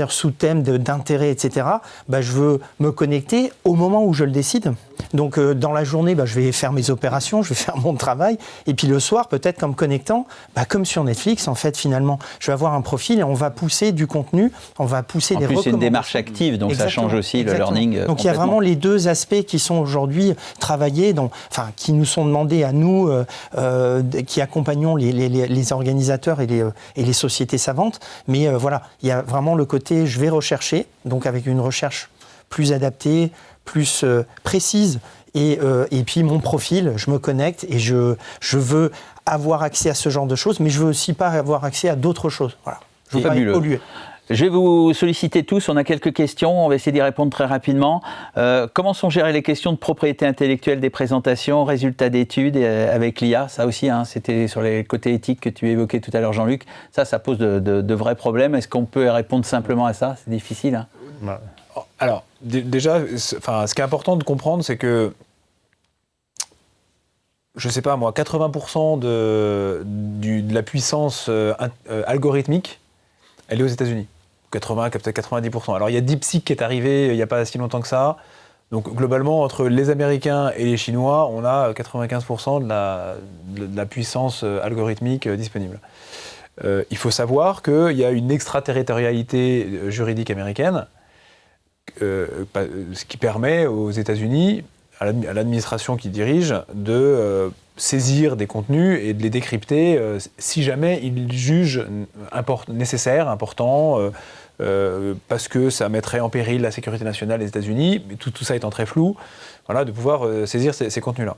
sous-thèmes d'intérêt, etc. Je veux me connecter au moment où je le décide. Donc dans la journée, je vais faire mes opérations, je vais faire mon travail. Et puis le soir, peut-être comme connectant, comme sur Netflix, en fait, finalement, je vais avoir un profil et on va pousser du contenu, on va pousser des recommandations. En plus, c'est une démarche active, donc ça change aussi le learning. Donc il y a vraiment les deux aspects qui sont aujourd'hui travaillés, qui nous sont demandés à nous, qui accompagnons les organisateurs et les sociétés savantes. Mais voilà, il y a vraiment le côté je vais rechercher, donc avec une recherche plus adaptée, plus précise, et puis mon profil, je me connecte et je veux avoir accès à ce genre de choses, mais je veux aussi pas avoir accès à d'autres choses. Voilà. Je veux pas y polluer. Je vais vous solliciter tous, on a quelques questions, on va essayer d'y répondre très rapidement. Comment sont gérées les questions de propriété intellectuelle des présentations, résultats d'études avec l'IA? Ça aussi, c'était sur les côtés éthiques que tu évoquais tout à l'heure, Jean-Luc. Ça pose de vrais problèmes. Est-ce qu'on peut répondre simplement à ça? C'est difficile. Alors, déjà, ce qui est important de comprendre, c'est que, je ne sais pas moi, 80% de la puissance algorithmique, elle est aux États-Unis. 80, peut-être 90%. Alors il y a DeepSeek qui est arrivé il n'y a pas si longtemps que ça. Donc globalement, entre les Américains et les Chinois, on a 95% de la puissance algorithmique disponible. Il faut savoir qu'il y a une extraterritorialité juridique américaine, ce qui permet aux États-Unis, à l'administration qui dirige, de saisir des contenus et de les décrypter si jamais ils jugent nécessaire, important, parce que ça mettrait en péril la sécurité nationale des États-Unis, mais tout ça étant très flou, voilà, de pouvoir saisir ces contenus-là.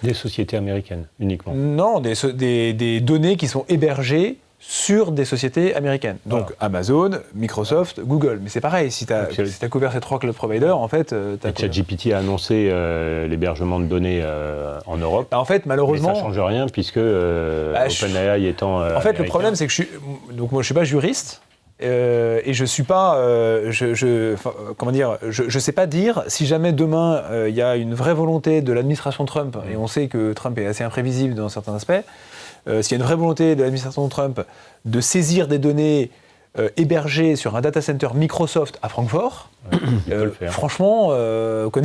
Des sociétés américaines uniquement? Non, des données qui sont hébergées sur des sociétés américaines. Donc voilà. Amazon, Microsoft, Google. Mais c'est pareil, si tu as couvert ces 3 cloud providers, en fait... ChatGPT a annoncé l'hébergement de données en Europe. En fait, malheureusement... Mais ça ne change rien, puisque OpenAI étant en fait, le problème, c'est que moi, je ne suis pas juriste, et je ne suis pas... je sais pas dire si jamais demain, il y a une vraie volonté de l'administration Trump, et on sait que Trump est assez imprévisible dans certains aspects, s'il y a une vraie volonté de l'administration Trump de saisir des données hébergées sur un data center Microsoft à Francfort, franchement, quand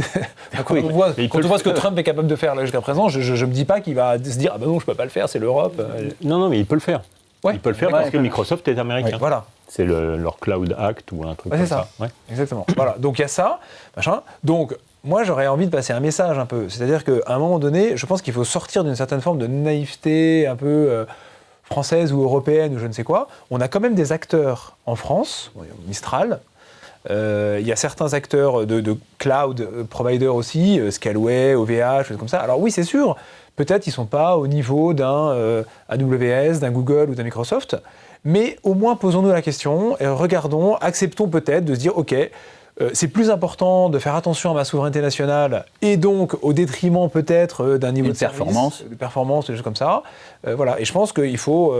on voit ce que Trump est capable de faire là jusqu'à présent, je ne me dis pas qu'il va se dire « Ah ben non, je ne peux pas le faire, c'est l'Europe ». Non, mais il peut le faire. Ouais. Il peut le faire parce que Microsoft est américain. Ouais, voilà. C'est leur Cloud Act ou un truc comme ça. Ouais. Exactement. Voilà. Donc il y a ça, machin. Donc moi, j'aurais envie de passer un message un peu. C'est-à-dire qu'à un moment donné, je pense qu'il faut sortir d'une certaine forme de naïveté un peu française ou européenne ou je ne sais quoi. On a quand même des acteurs en France, Mistral. Il y a certains acteurs de cloud provider aussi, Scaleway, OVH, choses comme ça. Alors oui, c'est sûr, peut-être ils ne sont pas au niveau d'un AWS, d'un Google ou d'un Microsoft, mais au moins posons-nous la question et regardons, acceptons peut-être de se dire, OK, c'est plus important de faire attention à ma souveraineté nationale et donc au détriment peut-être d'un niveau de performance, des choses comme ça. Voilà. Et je pense qu'il faut...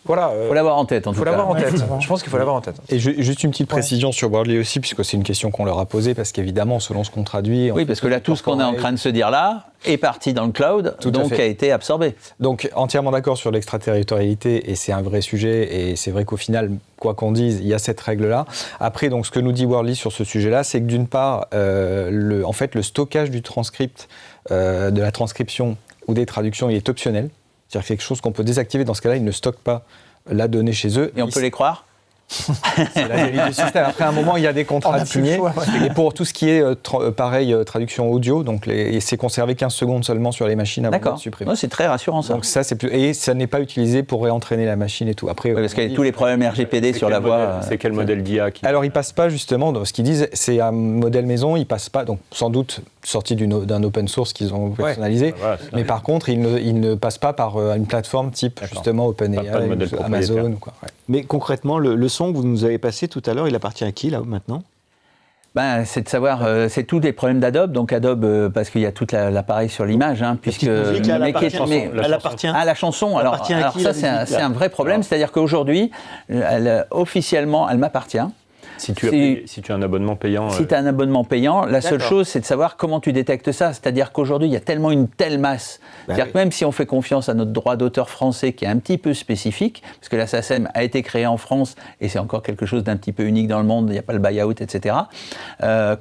faut l'avoir en tête, en tout cas. Faut l'avoir en tête. Je pense qu'il faut l'avoir en tête. Et juste une petite précision sur Worldly aussi, puisque c'est une question qu'on leur a posée, parce qu'évidemment, selon ce qu'on traduit... Oui, parce que là, tout ce qu'on est en train de se dire là est parti dans le cloud, donc a été absorbé. Donc, entièrement d'accord sur l'extraterritorialité, et c'est un vrai sujet, et c'est vrai qu'au final, quoi qu'on dise, il y a cette règle-là. Après, donc, ce que nous dit Worldly sur ce sujet-là, c'est que d'une part, le stockage du transcript, de la transcription ou des traductions, il est optionnel. C'est-à-dire quelque chose qu'on peut désactiver. Dans ce cas-là, ils ne stockent pas la donnée chez eux. Et on peut les croire? C'est la dérive du système. Après un moment, il y a des contrats signés. Et pour tout ce qui est traduction audio, donc c'est conservé 15 secondes seulement sur les machines avant de supprimer. C'est très rassurant ça. Donc ça, et ça n'est pas utilisé pour réentraîner la machine et tout. Après, parce qu'il y a tous les problèmes RGPD sur la voix. C'est quel modèle d'IA Alors ils passent pas justement. Ce qu'ils disent, c'est un modèle maison. Ils passent pas. Donc sans doute sorti d'un open source qu'ils ont personnalisé. Mais par contre, ils ne passent pas par une plateforme type justement OpenAI, Amazon ou quoi. Mais concrètement, le son que vous nous avez passé tout à l'heure, il appartient à qui là maintenant? C'est de savoir, c'est tous les problèmes d'Adobe. Donc Adobe, parce qu'il y a tout l'appareil sur l'image, puisque elle appartient à la chanson. Alors ça, c'est un vrai problème. C'est-à-dire qu'aujourd'hui, officiellement, elle m'appartient. Si tu as un abonnement payant... Si tu as un abonnement payant, la seule chose, c'est de savoir comment tu détectes ça. C'est-à-dire qu'aujourd'hui, il y a tellement une telle masse. C'est-à-dire que même si on fait confiance à notre droit d'auteur français, qui est un petit peu spécifique, parce que la SACEM a été créée en France, et c'est encore quelque chose d'un petit peu unique dans le monde, il n'y a pas le buy-out, etc.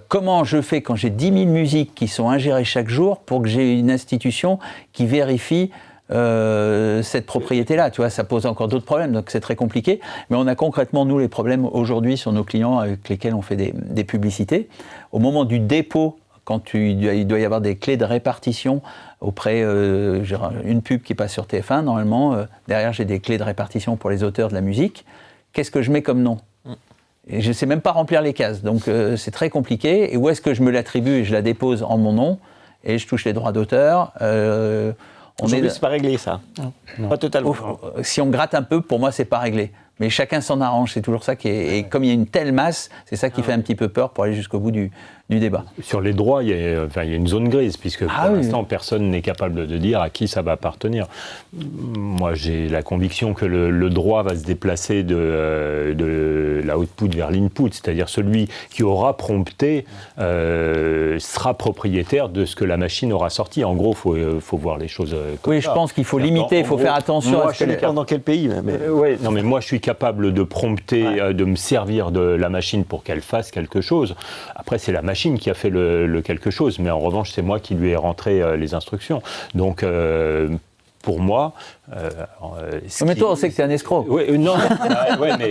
Comment je fais quand j'ai 10 000 musiques qui sont ingérées chaque jour pour que j'ai une institution qui vérifie cette propriété-là, tu vois, ça pose encore d'autres problèmes, donc c'est très compliqué. Mais on a concrètement, nous, les problèmes aujourd'hui sur nos clients avec lesquels on fait des publicités. Au moment du dépôt, quand il doit y avoir des clés de répartition auprès, une pub qui passe sur TF1, normalement, derrière j'ai des clés de répartition pour les auteurs de la musique. Qu'est-ce que je mets comme nom ? Et je ne sais même pas remplir les cases, donc c'est très compliqué. Et où est-ce que je me l'attribue et je la dépose en mon nom et je touche les droits d'auteur Aujourd'hui, c'est pas réglé, ça. Non. Pas totalement. Si on gratte un peu, pour moi, c'est pas réglé. Mais chacun s'en arrange, c'est toujours ça qui est... Et comme il y a une telle masse, c'est ça qui fait un petit peu peur pour aller jusqu'au bout du débat. Sur les droits, il y a une zone grise, puisque pour l'instant, personne n'est capable de dire à qui ça va appartenir. Moi, j'ai la conviction que le droit va se déplacer de l'output vers l'input, c'est-à-dire celui qui aura prompté sera propriétaire de ce que la machine aura sorti. En gros, il faut voir les choses comme ça. Oui, je pense qu'il faut limiter, il faut faire attention à ce que... Dans quel pays Non, mais moi, je suis capable de prompter, de me servir de la machine pour qu'elle fasse quelque chose. Après, c'est la machine qui a fait le quelque chose, mais en revanche, c'est moi qui lui ai rentré les instructions. Donc, pour moi... mais toi, on sait que tu es un escroc. Oui, non, mais...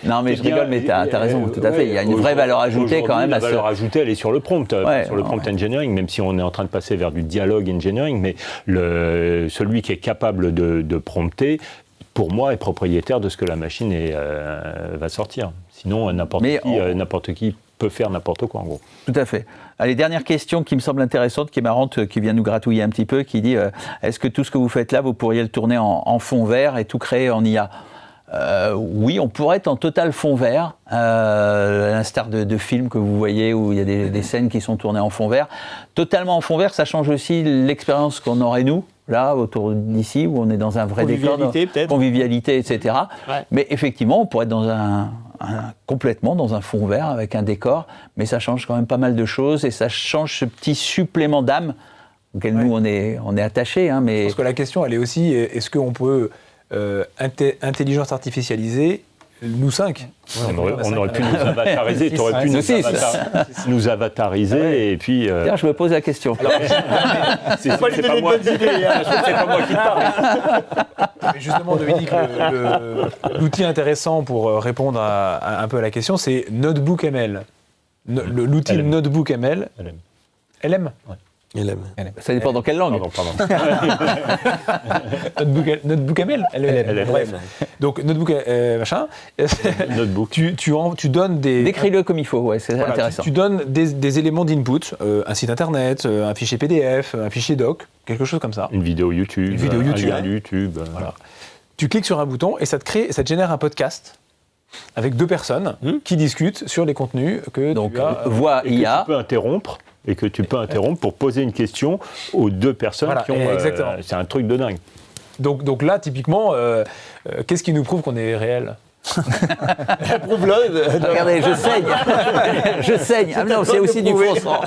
non, mais je rigole, mais tu as raison, tout à fait. Il y a une vraie valeur ajoutée quand même. La valeur ajoutée, elle est sur le prompt, sur le prompt engineering, même si on est en train de passer vers du dialogue engineering, mais celui qui est capable de prompter, pour moi, est propriétaire de ce que la machine va sortir. Sinon, n'importe qui peut faire n'importe quoi, en gros. Tout à fait. Allez, dernière question qui me semble intéressante, qui est marrante, qui vient nous gratouiller un petit peu, qui dit est-ce que tout ce que vous faites là, vous pourriez le tourner en fond vert et tout créer en IA ? Oui, on pourrait être en total fond vert, à l'instar de films que vous voyez où il y a des scènes qui sont tournées en fond vert. Totalement en fond vert, ça change aussi l'expérience qu'on aurait nous, là, autour d'ici, où on est dans un vrai décor, convivialité, etc. Ouais. Mais effectivement, on pourrait être dans complètement dans un fond vert avec un décor, mais ça change quand même pas mal de choses et ça change ce petit supplément d'âme auquel nous, on est attachés. Hein, mais... Parce que la question, elle est aussi, est-ce qu'on peut intelligence artificialisée, nous 5. On aurait pu nous avatariser, tu aurais pu nous avatariser et puis... Tiens, je me pose la question. Alors, c'est pas moi qui te parle. Mais justement, Dominique, l'outil intéressant pour répondre un peu à la question, c'est NotebookML. L'outil NotebookML. LM. Ouais. LM. Ça dépend dans quelle langue. Pardon. NotebookML. LM. Bref. Donc Notebook machin. Notebook. Tu donnes des. Décris-le comme il faut. Ouais, c'est intéressant. Tu donnes des éléments d'input, un site internet, un fichier PDF, un fichier doc, quelque chose comme ça. Une vidéo YouTube. Un lien YouTube. Voilà. Tu cliques sur un bouton et ça te génère un podcast. Avec 2 personnes qui discutent sur les contenus que tu as. Voix IA. Tu peux interrompre. Et que tu peux interrompre pour poser une question aux 2 personnes qui ont... c'est un truc de dingue. Donc là, typiquement, qu'est-ce qui nous prouve qu'on est réel ? Regardez, je saigne. Ah non, c'est aussi du faux sang.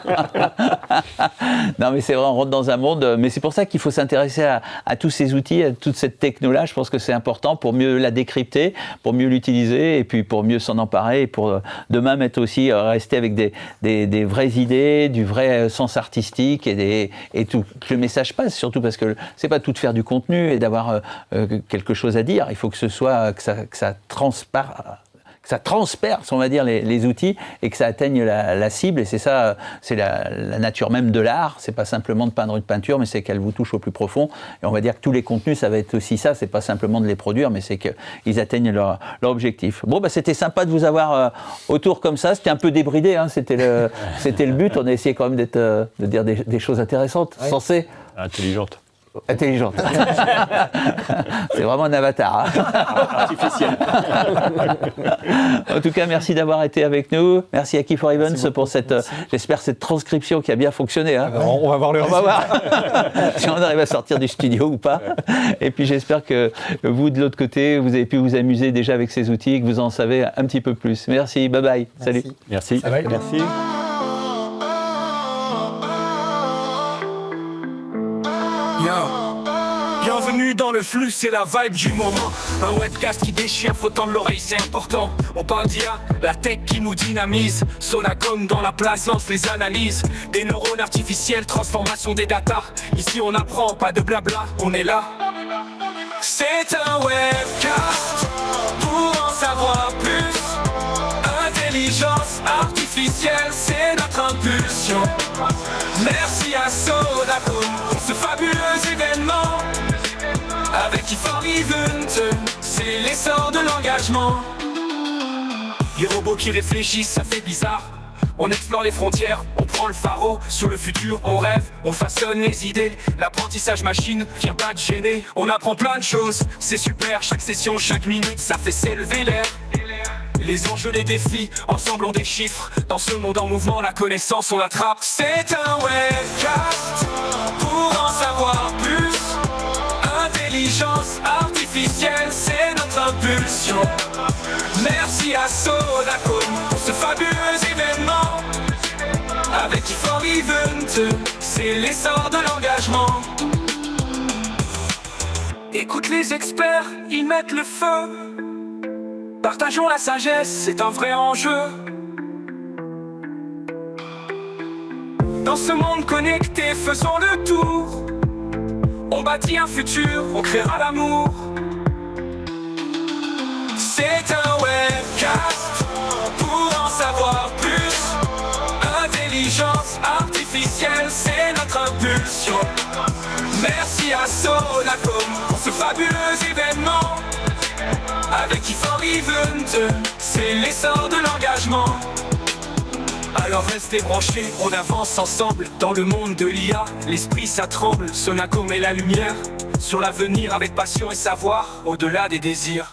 Non, mais c'est vrai, on rentre dans un monde. Mais c'est pour ça qu'il faut s'intéresser à tous ces outils, à toute cette techno-là. Je pense que c'est important pour mieux la décrypter, pour mieux l'utiliser et puis pour mieux s'en emparer et pour demain rester avec des vraies idées, du vrai sens artistique et tout. Que le message passe, surtout parce que c'est pas tout de faire du contenu et d'avoir quelque chose à dire. Il faut que ce soit que ça transperce, on va dire, les outils et que ça atteigne la cible. Et c'est ça, c'est la nature même de l'art. C'est pas simplement de peindre une peinture, mais c'est qu'elle vous touche au plus profond. Et on va dire que tous les contenus, ça va être aussi ça. C'est pas simplement de les produire, mais c'est qu'ils atteignent leur objectif. Bon, c'était sympa de vous avoir autour comme ça. C'était un peu débridé, hein. C'était le but. On a essayé quand même de dire des choses intéressantes, sensées. Intelligentes. Intelligente. C'est vraiment un avatar. Hein. Artificiel. En tout cas, merci d'avoir été avec nous. Merci à Key for Events pour cette, j'espère, cette transcription qui a bien fonctionné. Hein. On va voir le résultat. On va voir si on arrive à sortir du studio ou pas. Et puis j'espère que vous, de l'autre côté, vous avez pu vous amuser déjà avec ces outils et que vous en savez un petit peu plus. Merci, bye bye. Salut. Merci. Merci. Bienvenue dans le flux, c'est la vibe du moment. Un webcast qui déchire, faut tendre l'oreille, c'est important. On parle d'IA, la tech qui nous dynamise. Sonacom dans la place lance les analyses. Des neurones artificiels, transformation des data. Ici on apprend, pas de blabla, on est là. C'est un webcast pour en savoir plus. Intelligence artificielle, c'est notre impulsion. Merci à Sonacom pour ce fabuleux événement. Avec Key for Events, c'est l'essor de l'engagement. Les robots qui réfléchissent, ça fait bizarre. On explore les frontières, on prend le pharo. Sur le futur, on rêve, on façonne les idées. L'apprentissage machine vient pas de gêner. On apprend plein de choses, c'est super. Chaque session, chaque minute, ça fait s'élever l'air. Les enjeux, les défis, ensemble on déchiffre. Dans ce monde en mouvement, la connaissance on l'attrape. C'est un webcast pour en savoir plus. Intelligence artificielle, c'est notre impulsion. Merci à Sonacom pour ce fabuleux événement. Avec Key for Events, c'est l'essor de l'engagement. Écoute les experts, ils mettent le feu. Partageons la sagesse, c'est un vrai enjeu. Dans ce monde connecté, faisons le tour. On bâtit un futur, on créera l'amour. C'est un webcast pour en savoir plus. Intelligence artificielle, c'est notre impulsion. Merci à Sonacom pour ce fabuleux événement. Avec Key for Events, c'est l'essor de l'engagement. Alors restez branchés, on avance ensemble dans le monde de l'IA. L'esprit ça tremble, Sonacom est la lumière sur l'avenir avec passion et savoir au-delà des désirs.